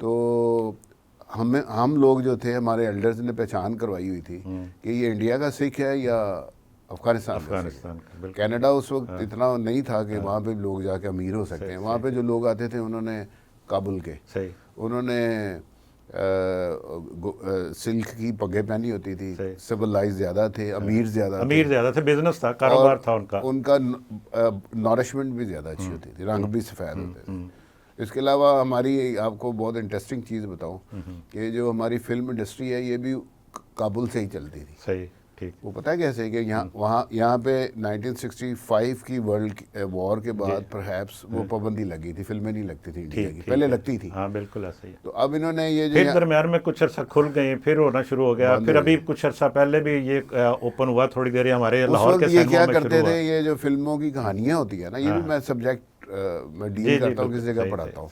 تو ہم لوگ جو تھے ہمارے ایلڈرز نے پہچان کروائی ہوئی تھی کہ یہ انڈیا کا سکھ ہے یا افغانستان کا سکھ ہے. کینیڈا اس وقت اتنا نہیں تھا کہ وہاں پہ لوگ جا کے امیر ہو سکتے ہیں. وہاں پہ جو لوگ آتے تھے انہوں نے کابل کے, انہوں نے سلک کی پگیں پہنی ہوتی تھی, سویلائز زیادہ تھے, امیر زیادہ تھے, بزنس تھا, کاروبار تھا ان کا نورشمنٹ بھی زیادہ اچھی ہوتی تھی, رنگ بھی سفید ہوتے تھے. اس کے علاوہ ہماری آپ کو بہت انٹرسٹنگ چیز بتاؤں کہ جو ہماری فلم انڈسٹری ہے یہ بھی کابل سے ہی چلتی تھی. صحیح, ٹھیک. وہ پتہ ہے کیسے کہ یہاں پہ 1965 کی ورلڈ وار کے بعد پرہیپس وہ پابندی لگی تھی, فلمیں نہیں لگتی تھی انڈیا کی, پہلے لگتی تھی. ہاں بالکل ایسا ہی. تو اب انہوں نے یہ جو پھر درمیان میں کچھ عرصہ کھل گئے, پھر ہونا شروع ہو گیا, پھر ابھی کچھ عرصہ پہلے بھی یہ اوپن ہوا تھوڑی دیر ہمارے لاہور کے سینما میں. یہ کیا کرتے تھے, یہ جو فلموں کی کہانیاں ہوتی ہیں نا, یہ بھی میں سبجیکٹ میں ڈیل کرتا ہوں, کس جگہ پڑھاتا ہوں.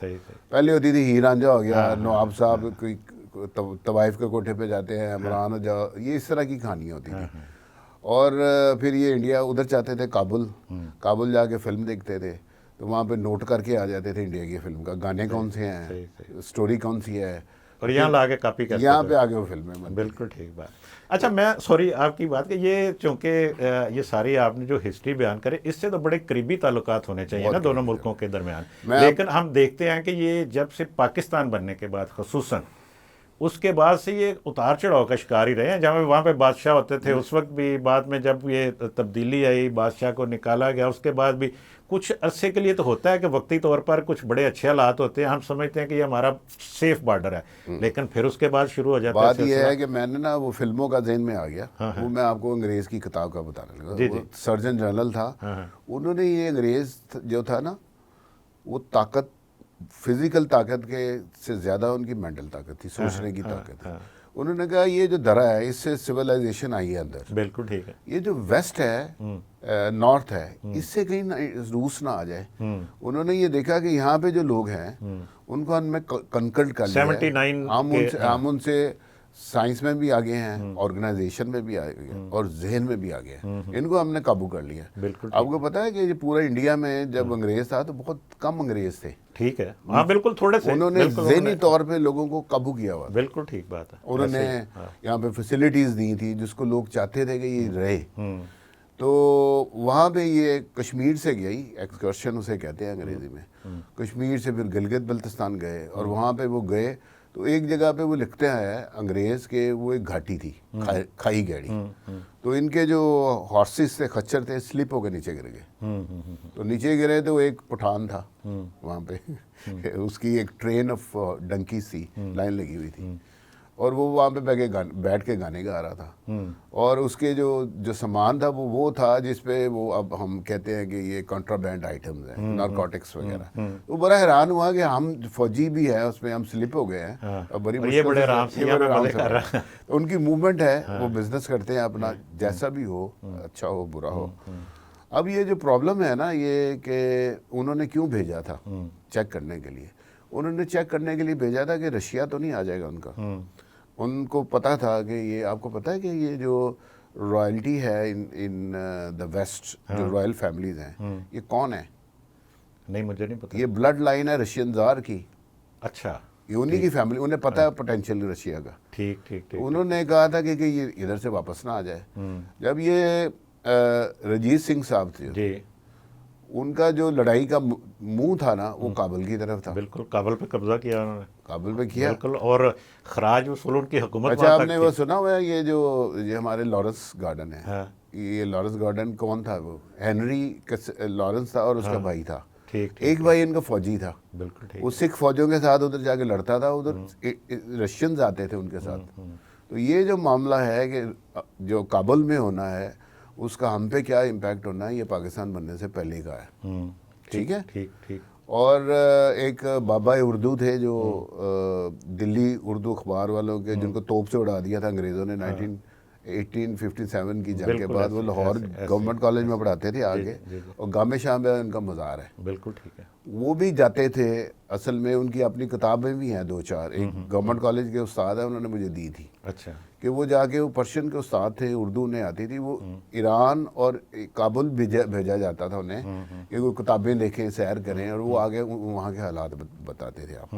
پہلے ہوتی تھی ہیر رانجھا ہو گیا, نواب صاحب کوئی طوائف کے کوٹھے پہ جاتے ہیں, عمران جا, یہ اس طرح کی کہانیاں ہوتی تھیں. اور پھر یہ انڈیا ادھر چاہتے تھے کابل جا کے فلم دیکھتے تھے, تو وہاں پہ نوٹ کر کے آ جاتے تھے انڈیا کی فلم کا, گانے کون سے ہیں, سٹوری کون سی ہے, اور یہاں لا کے کاپی کرتے, یہاں پہ آگے وہ فلمیں. بالکل ٹھیک بات. اچھا, میں سوری آپ کی بات کہ یہ چونکہ یہ ساری آپ نے جو ہسٹری بیان کرے, اس سے تو بڑے قریبی تعلقات ہونے چاہیے نا دونوں ملکوں کے درمیان, لیکن ہم دیکھتے ہیں کہ یہ جب سے پاکستان بننے کے بعد خصوصاً اس کے بعد سے یہ اتار چڑھاؤ کا شکار ہی رہے ہیں. جہاں وہاں پہ بادشاہ ہوتے تھے اس وقت بھی, بعد میں جب یہ تبدیلی آئی بادشاہ کو نکالا گیا, اس کے بعد بھی کچھ عرصے کے لیے تو ہوتا ہے کہ وقتی طور پر کچھ بڑے اچھے حالات ہوتے ہیں, ہم سمجھتے ہیں کہ یہ ہمارا سیف بارڈر ہے, لیکن پھر اس کے بعد شروع ہو جاتا ہے. بات یہ ہے کہ میں نے نا وہ فلموں کا ذہن میں آ گیا, وہ میں آپ کو انگریز کی کتاب کا بتانے لگا. وہ سرجن جنرل تھا, انہوں نے یہ انگریز جو تھا نا, وہ طاقت فزیکل طاقت کے سے زیادہ ان کی مینٹل طاقت تھی, سوچنے کی طاقت تھی. انہوں نے کہا یہ جو درا ہے اس سے سویلائزیشن آئی ہے اندر. بالکل ٹھیک ہے. یہ جو ویسٹ ہے, نارتھ ہے, اس سے کہیں روس نہ آ جائے. انہوں نے یہ دیکھا کہ یہاں پہ جو لوگ ہیں ان کو ہم میں کنکلڈ کر لیا, ہم ان سے سائنس میں بھی آگے ہیں, آرگنائزیشن میں بھی آگے ہیں, اور ذہن میں بھی آگے ہیں. ان کو ہم نے قابو کر لیا. آپ کو پتا ہے کہ یہ پورا انڈیا میں جب انگریز تھا تو بہت کم انگریز تھے. ٹھیک ہے, ہاں بالکل تھوڑے سے. انہوں نے ذہنی طور پہ لوگوں کو قابو کیا ہوا. بالکل ٹھیک بات ہے. انہوں نے یہاں پہ فیسلٹیز دی تھی جس کو لوگ چاہتے تھے کہ یہ رہے. تو وہاں پہ یہ کشمیر سے گئی ایکسکرشن اسے کہتے ہیں انگریزی میں, کشمیر سے پھر گلگت بلتستان گئے, اور وہاں پہ وہ گئے تو ایک جگہ پہ وہ لکھتے ہیں انگریز کے, وہ ایک گھاٹی تھی, کھائی گیڑی. تو ان کے جو ہارسز تھے, خچر تھے, سلپ ہو کے نیچے گر گئے. تو نیچے گرے تو ایک پٹھان تھا وہاں پہ, اس کی ایک ٹرین آف ڈنکی سی لائن لگی ہوئی تھی, اور وہ وہاں پہ بیٹھ کے گانے گا رہا تھا. اور اس کے جو سامان تھا وہ تھا جس پہ وہ اب ہم کہتے ہیں کہ یہ کنٹرابینڈ آئٹمز ہیں, نارکوٹکس وغیرہ. وہ بڑا حیران ہوا کہ ہم فوجی بھی ہے اس میں, ہم سلپ ہو گئے ہیں, اور بڑی مشکل سے ان کی موومنٹ ہے, وہ بزنس کرتے ہیں اپنا, جیسا بھی ہو, اچھا ہو برا ہو. اب یہ جو پرابلم ہے نا, یہ کہ انہوں نے کیوں بھیجا تھا چیک کرنے کے لیے, انہوں نے چیک کرنے کے لیے بھیجا تھا کہ رشیا تو نہیں آ جائے گا ان کا. ان کو پتا تھا کہ یہ, آپ کو پتا ہے کہ یہ جو رائلٹی ہے ان دا ویسٹ, جو رائل فیملیز ہیں, یہ کون ہے؟ نہیں, مجھے نہیں پتا. یہ بلڈ لائن ہے رشین زار کی. اچھا, یہ انہی کی فیملی, انہیں پتا ہے پوٹینشیل رشیا کا. ٹھیک ٹھیک ٹھیک. انہوں نے کہا تھا کہ یہ ادھر سے واپس نہ آ جائے. جب یہ رجیت سنگھ صاحب تھے, ان کا جو لڑائی کا منہ تھا نا, وہ کابل کی طرف تھا. بالکل, کابل پہ قبضہ کیا انہوں نے. کابل پہ کیا بالکل, اور خراج وصول ان کی حکومت. اچھا, آپ نے وہ سنا ہوا ہے یہ ہمارے لارنس گارڈن ہے, یہ لارنس گارڈن کون تھا؟ وہ ہنری لارنس تھا, اور اس کا بھائی تھا. ایک بھائی ان کا فوجی تھا. بالکل ٹھیک. وہ سکھ فوجوں کے ساتھ ادھر جا کے لڑتا تھا, ادھر رشینز آتے تھے ان کے ساتھ. تو یہ جو معاملہ ہے کہ جو کابل میں ہونا ہے, اس کا ہم پہ کیا امپیکٹ ہونا ہے, یہ پاکستان بننے سے پہلے کا ہے. ٹھیک ہے. ٹھیک ٹھیک. اور ایک بابا اردو تھے جو دلی اردو اخبار والوں کے, جن کو توپ سے اڑا دیا تھا انگریزوں نے 1857 کی جنگ کے بعد. وہ لاہور گورنمنٹ کالج میں پڑھاتے تھے آگے, اور گامے شاہ میں ان کا مزار ہے. بالکل ٹھیک ہے. وہ بھی جاتے تھے, اصل میں ان کی اپنی کتابیں بھی ہیں 2-4. ایک گورنمنٹ کالج کے استاد ہیں, انہوں نے مجھے دی تھی. اچھا. کہ وہ جا کے, وہ پرشین کے استاد تھے, اردو نے آتی تھی. وہ ایران اور کابل بھیجا جاتا تھا انہیں کہ وہ کتابیں دیکھیں, سیر کریں, اور وہ آگے وہاں کے حالات بتاتے تھے آپ.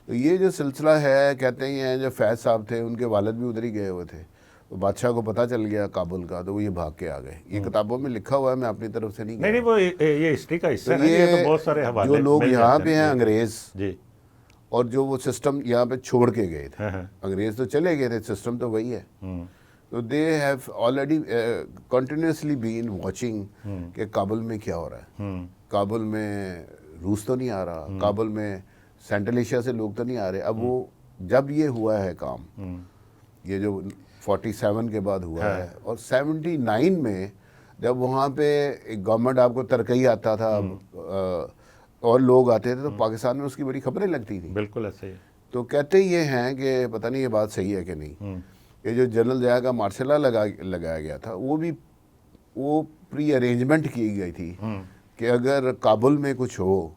تو یہ جو سلسلہ ہے، کہتے ہیں جو فیض صاحب تھے ان کے والد بھی ادھر ہی گئے ہوئے تھے، تو بادشاہ کو پتہ چل گیا کابل کا، تو وہ یہ بھاگ کے آ گئے. یہ کتابوں میں لکھا ہوا ہے، میں اپنی طرف سے نہیں کہہ نہیں رہا. وہ یہ ہسٹری کا حصہ تو ہے نا، یہ تو یہ بہت سارے جو حوالے لوگ مل یہاں جاتے پہ ہیں جی انگریز، جی اور جو وہ سسٹم یہاں پہ چھوڑ کے گئے تھے، ہاں ہاں انگریز تو چلے گئے تھے، سسٹم تو وہی ہے. تو they have already continuously been watching کہ کابل میں کیا ہو رہا ہے. کابل میں روس تو نہیں آ رہا، کابل میں سینٹرل ایشیا سے لوگ تو نہیں آ رہے. اب وہ جب یہ ہوا ہے کام، یہ جو 47 کے بعد ہوا ہے، اور 79 میں جب وہاں پہ ایک گورنمنٹ آپ کو ترکئی آتا تھا اور لوگ آتے تھے، تو پاکستان میں اس کی بڑی خبریں لگتی تھیں. بالکل ایسے ہی. تو کہتے یہ ہیں کہ پتہ نہیں یہ بات صحیح ہے کہ نہیں، کہ جو جنرل ضیاء کا مارشل لا لگایا گیا تھا، وہ پری ارینجمنٹ کی گئی تھی کہ اگر کابل میں کچھ ہو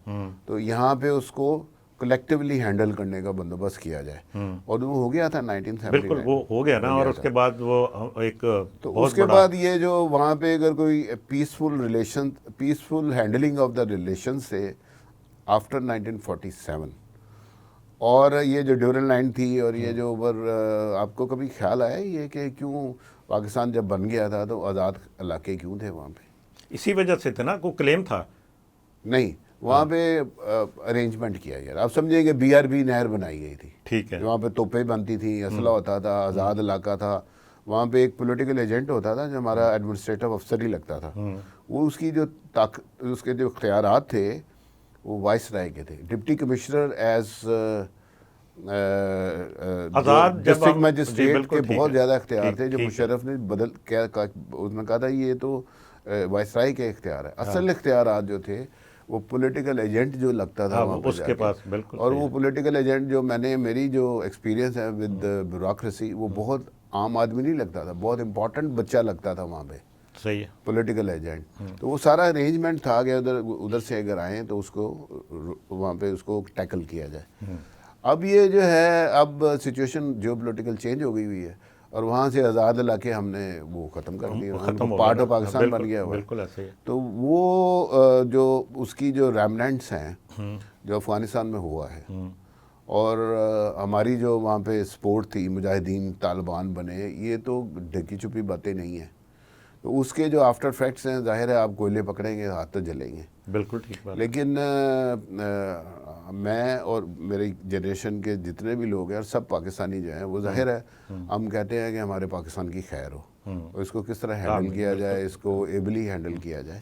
تو یہاں پہ اس کو کلیکٹیولی ہینڈل کرنے کا بندوبست کیا جائے. اور وہ ہو گیا تھا 1979. بالکل وہ ہو گیا نا، اور اس کے بعد وہ ایک تو بہت اس کے بڑا بعد یہ جو وہاں پہ اگر کوئی peaceful handling of the relation سے آفٹر 1947، اور یہ جو ڈیورن لائن تھی، اور یہ جو اوور، آپ کو کبھی خیال آیا یہ کہ کیوں پاکستان جب بن گیا تھا تو آزاد علاقے کیوں تھے وہاں پہ؟ اسی وجہ سے تھا نا، کوئی کلیم تھا. نہیں، وہاں پہ ارینجمنٹ کیا گیا. آپ سمجھیں کہ BRB نہر بنائی گئی تھی، ٹھیک ہے. وہاں پہ توپیں بنتی تھیں، اسلحہ ہوتا تھا، آزاد علاقہ تھا. وہاں پہ ایک پولیٹیکل ایجنٹ ہوتا تھا جو ہمارا ایڈمنسٹریٹو افسر ہی لگتا تھا. وہ اس کی جو اس کے جو اختیارات تھے وہ وائس رائے کے تھے. ڈپٹی کمشنر ایز آزاد جب ڈسٹرکٹ جی مجسٹریٹ بالکل کے ٹھیک بہت ہے، زیادہ اختیار تھے، جو ٹھیک ہے. مشرف نے اس نے کہا تھا یہ تو وائس رائے کے اختیار ہے. اصل اختیارات جو تھے وہ پولیٹیکل ایجنٹ جو لگتا تھا وہاں پہ اس جا کے کے، پاس بالکل اور صحیح وہ ہے. پولیٹیکل ایجنٹ جو میری جو ایکسپیرینس ہے ود بیوروکریسی، وہ بہت عام آدمی نہیں لگتا تھا، بہت امپورٹنٹ بچہ لگتا تھا وہاں پہ، صحیح ہے. Political agent. تو وہ سارا ارینجمنٹ تھا کہ ادھر سے اگر آئیں تو اس کو وہاں پہ اس کو ٹیکل کیا جائے. اب یہ جو ہے، اب سچویشن جو پولیٹیکل چینج ہو گئی ہوئی ہے، اور وہاں سے آزاد علاقے ہم نے وہ ختم کر دیے، ان کو ختم ہو پارٹ گیا آف نا، پاکستان بن گیا ہوا ہے. بالکل ایسے ہی ہے. تو وہ جو اس کی جو ریمننٹس ہیں جو افغانستان میں ہوا ہے، اور ہماری جو وہاں پہ سپورٹ تھی، مجاہدین طالبان بنے، یہ تو ڈھکی چھپی باتیں نہیں ہیں. تو اس کے جو آفٹر فیکٹس ہیں، ظاہر ہے آپ کوئلے پکڑیں گے ہاتھ تو جلیں گے. بالکل ٹھیک بات. لیکن میں اور میری جنریشن کے جتنے بھی لوگ ہیں، اور سب پاکستانی جو ہیں، وہ ظاہر ہے ہم کہتے ہیں کہ ہمارے پاکستان کی خیر ہو، اور اس کو کس طرح ہینڈل کیا جائے، اس کو ایبلی ہینڈل کیا جائے.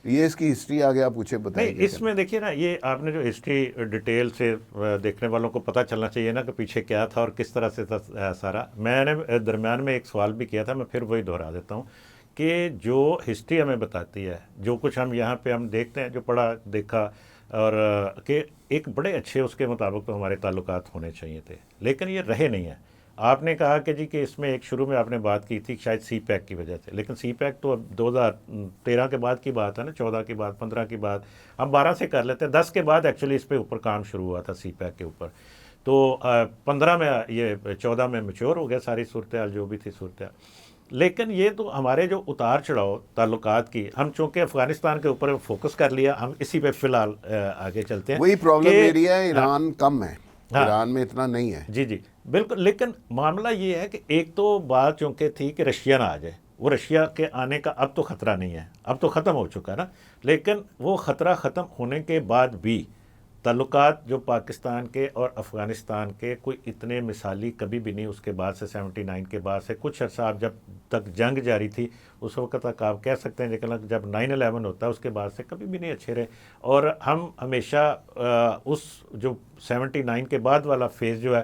یہ اس کی ہسٹری آگے آپ پوچھے بتائیں نہیں، گے. اس میں دیکھیے نا، یہ آپ نے جو ہسٹری ڈیٹیل سے دیکھنے والوں کو پتہ چلنا چاہیے نا کہ پیچھے کیا تھا اور کس طرح سے تھا سارا. میں نے درمیان میں ایک سوال بھی کیا تھا، میں پھر وہی دہرا دیتا ہوں کہ جو ہسٹری ہمیں بتاتی ہے، جو کچھ ہم یہاں پہ ہم دیکھتے ہیں، جو پڑھا دیکھا، اور کہ ایک بڑے اچھے اس کے مطابق تو ہمارے تعلقات ہونے چاہیے تھے، لیکن یہ رہے نہیں ہیں. آپ نے کہا کہ جی کہ اس میں ایک شروع میں آپ نے بات کی تھی شاید سی پیک کی وجہ سے، لیکن سی پیک تو اب 2013 کے بعد کی بات ہے نا، 14 کی بات، 15 کی بات، ہم 12 سے کر لیتے ہیں. 10 کے بعد ایکچولی اس پہ اوپر کام شروع ہوا تھا سی پیک کے اوپر. تو 15 میں یہ 14 میں میچور ہو گیا ساری صورتحال جو بھی تھی صورتحال. لیکن یہ تو ہمارے جو اتار چڑھاؤ تعلقات کی، ہم چونکہ افغانستان کے اوپر فوکس کر لیا، ہم اسی پہ فی الحال آگے چلتے ہیں. وہی پرابلم کہ ایریا ہے، ایران کم ہے، ایران میں اتنا نہیں ہے. جی جی بالکل. لیکن معاملہ یہ ہے کہ ایک تو بات چونکہ تھی کہ رشیا نہ آ جائے، وہ رشیا کے آنے کا اب تو خطرہ نہیں ہے، اب تو ختم ہو چکا ہے نا. لیکن وہ خطرہ ختم ہونے کے بعد بھی تعلقات جو پاکستان کے اور افغانستان کے کوئی اتنے مثالی کبھی بھی نہیں. اس کے بعد سے 79 کے بعد سے کچھ عرصہ آپ جب تک جنگ جاری تھی اس وقت تک آپ کہہ سکتے ہیں، لیکن جب 9/11 ہوتا ہے اس کے بعد سے کبھی بھی نہیں اچھے رہے. اور ہم ہمیشہ اس جو 79 کے بعد والا فیز جو ہے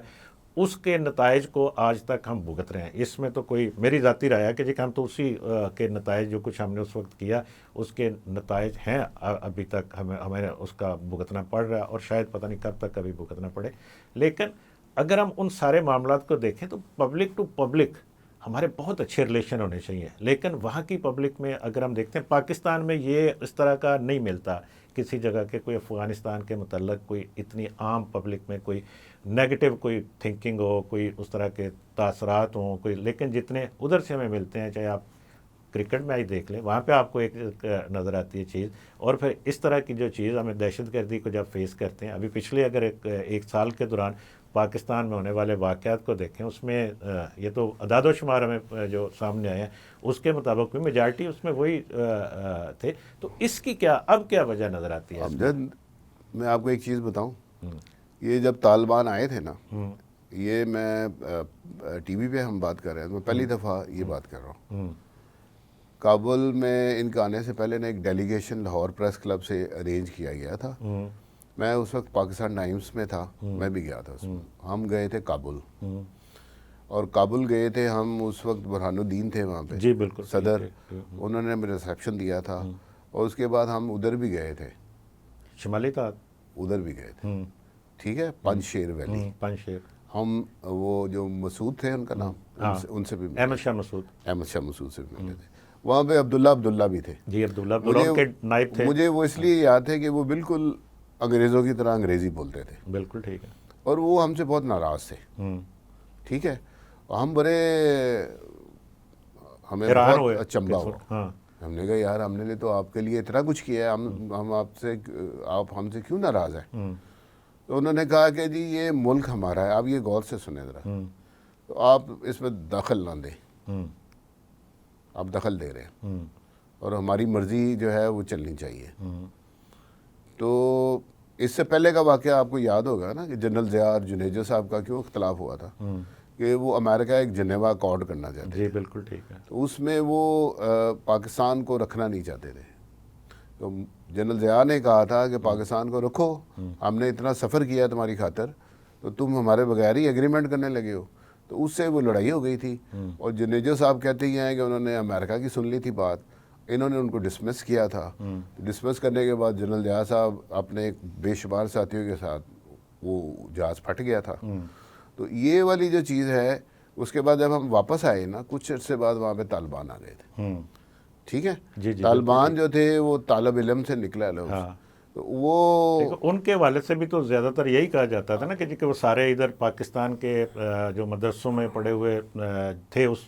اس کے نتائج کو آج تک ہم بھگت رہے ہیں. اس میں تو کوئی میری ذاتی رائے ہے کہ جی کہ ہم تو اسی کے نتائج جو کچھ ہم نے اس وقت کیا اس کے نتائج ہیں ابھی تک ہمیں اس کا بھگتنا پڑ رہا ہے، اور شاید پتہ نہیں کب تک کبھی بھگتنا پڑے. لیکن اگر ہم ان سارے معاملات کو دیکھیں تو پبلک ٹو پبلک ہمارے بہت اچھے ریلیشن ہونے چاہیے. لیکن وہاں کی پبلک میں اگر ہم دیکھتے ہیں، پاکستان میں یہ اس طرح کا نہیں ملتا کسی جگہ کے کوئی افغانستان کے متعلق کوئی اتنی عام پبلک میں کوئی نیگیٹو کوئی تھنکنگ ہو، کوئی اس طرح کے تاثرات ہوں کوئی. لیکن جتنے ادھر سے ہمیں ملتے ہیں، چاہے آپ کرکٹ میچ دیکھ لیں، وہاں پہ آپ کو ایک نظر آتی ہے چیز، اور پھر اس طرح کی جو چیز ہمیں دہشت گردی کو جب فیس کرتے ہیں، ابھی پچھلے اگر ایک سال کے دوران پاکستان میں ہونے والے واقعات کو دیکھیں، اس میں یہ تو اعداد و شمار ہمیں جو سامنے آئے ہیں اس کے مطابق بھی میجارٹی اس میں وہی تھے، تو اس کی اب کیا وجہ نظر آتی ہے؟ امجد، میں آپ کو ایک چیز بتاؤں، یہ جب طالبان آئے تھے نا، یہ میں ٹی وی پہ ہم بات کر رہے ہیں، میں پہلی دفعہ یہ بات کر رہا ہوں، کابل میں ان کے آنے سے پہلے نے ایک ڈیلیگیشن لاہور پریس کلب سے ارینج کیا گیا تھا، میں اس وقت پاکستان ٹائمز میں تھا، میں بھی گیا تھا اس میں، ہم گئے تھے کابل، اور کابل گئے تھے ہم، اس وقت برہان الدین تھے وہاں پہ، جی بالکل صدر، انہوں نے ہمیں ریسیپشن دیا تھا، اور اس کے بعد ہم ادھر بھی گئے تھے، شمالی تھا، ادھر بھی گئے تھے، ٹھیک ہے، پنج شیر ویلی، ہم وہ جو مسعود تھے ان کا نام، ان سے بھی احمد شاہ مسعود، احمد شاہ مسعود سے بھی ملے تھے، وہاں پہ عبداللہ بھی تھے، جی عبداللہ کے نائب تھے، مجھے وہ اس لیے یاد ہے کہ وہ بالکل انگریزوں کی طرح انگریزی بولتے تھے، بالکل ٹھیک ہے، اور وہ ہم سے بہت ناراض تھے، ٹھیک ہے، ہم بڑے، ہمیں بہت اچنبھا ہوا، ہم نے کہا یار ہم نے تو آپ کے لیے اتنا کچھ کیا ہے، ہم آپ ہم سے کیوں ناراض ہیں؟ تو انہوں نے کہا کہ جی یہ ملک ہمارا ہے، آپ یہ غور سے سنیں ذرا، تو آپ اس میں دخل نہ دیں، آپ دخل دے رہے ہیں، اور ہماری مرضی جو ہے وہ چلنی چاہیے۔ تو اس سے پہلے کا واقعہ آپ کو یاد ہوگا نا کہ جنرل ضیاء اور جنیجو صاحب کا کیوں اختلاف ہوا تھا، کہ وہ امریکہ ایک جنیوا اکارڈ کرنا چاہتے تھے، جی بالکل ٹھیک ہے، تو اس میں وہ پاکستان کو رکھنا نہیں چاہتے تھے، تو جنرل ضیاء نے کہا تھا کہ پاکستان کو رکھو، ہم نے اتنا سفر کیا تمہاری خاطر، تو تم ہمارے بغیر ہی ایگریمنٹ کرنے لگے ہو، تو اس سے وہ لڑائی ہو گئی تھی، اور جنیجو صاحب کہتے ہی ہیں کہ انہوں نے امریکہ کی سن لی تھی بات، انہوں نے ان کو ڈسمس کیا تھا، ڈسمس کرنے کے بعد جنرل ضیاء صاحب اپنے بے شمار ساتھیوں کے ساتھ، وہ جہاز پھٹ گیا تھا، تو یہ والی جو چیز ہے، اس کے بعد جب ہم واپس آئے نا، کچھ عرصے بعد وہاں پہ طالبان آ گئے تھے، ٹھیک ہے، طالبان جو تھے وہ طالب علم سے نکلا لوگ، تو وہ ان کے والد سے بھی تو زیادہ تر یہی کہا جاتا تھا نا کہ وہ سارے ادھر پاکستان کے جو مدرسوں میں پڑھے ہوئے تھے، اس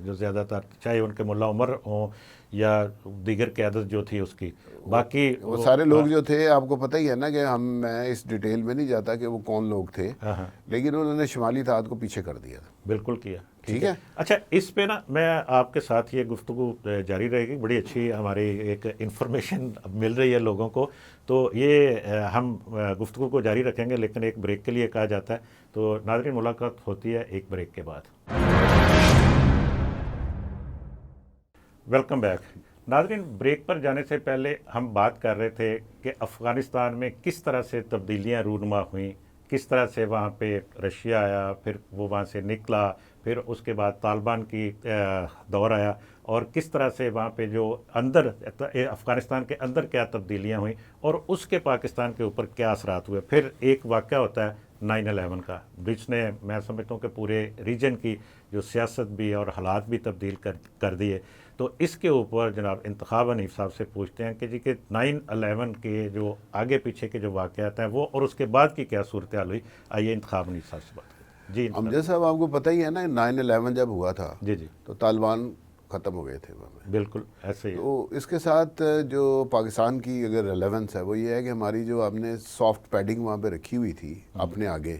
جو زیادہ تر چاہے ان کے ملا عمر ہوں یا دیگر قیادت جو تھی اس کی، باقی وہ سارے لوگ جو تھے، آپ کو پتہ ہی ہے نا کہ میں اس ڈیٹیل میں نہیں جاتا کہ وہ کون لوگ تھے، لیکن انہوں نے شمالی اتحاد کو پیچھے کر دیا تھا، بالکل کیا، ٹھیک ہے۔ اچھا، اس پہ نا میں آپ کے ساتھ یہ گفتگو جاری رہے گی، بڑی اچھی ہماری ایک انفارمیشن مل رہی ہے لوگوں کو، تو یہ ہم گفتگو کو جاری رکھیں گے، لیکن ایک بریک کے لیے کہا جاتا ہے، تو ناظرین ملاقات ہوتی ہے ایک بریک کے بعد۔ ویلکم بیک ناظرین، بریک پر جانے سے پہلے ہم بات کر رہے تھے کہ افغانستان میں کس طرح سے تبدیلیاں رونما ہوئیں، کس طرح سے وہاں پہ رشیا آیا، پھر وہ وہاں سے نکلا، پھر اس کے بعد طالبان کی دور آیا، اور کس طرح سے وہاں پہ جو اندر افغانستان کے اندر کیا تبدیلیاں ہوئیں اور اس کے پاکستان کے اوپر کیا اثرات ہوئے۔ پھر ایک واقعہ ہوتا ہے 9/11 کا، جس نے میں سمجھتا ہوں کہ پورے ریجن کی جو سیاست بھی اور حالات بھی تبدیل کر دیے۔ تو اس کے اوپر جناب انتخاب حنیف صاحب سے پوچھتے ہیں کہ جی کہ 9/11 کے جو آگے پیچھے کے جو واقعات ہیں وہ اور اس کے بعد کی کیا صورتحال ہوئی، آئیے انتخاب حنیف صاحب سے بات کریں۔ جی امجد صاحب، آپ کو پتہ ہی ہے نا 9/11 جب ہوا تھا، جی تو طالبان ختم ہو گئے تھے وہاں پہ، بالکل ایسے ہی۔ تو اس کے ساتھ جو پاکستان کی اگر ریلیونس ہے وہ یہ ہے کہ ہماری جو ہم نے سافٹ پیڈنگ وہاں پہ رکھی ہوئی تھی اپنے آگے،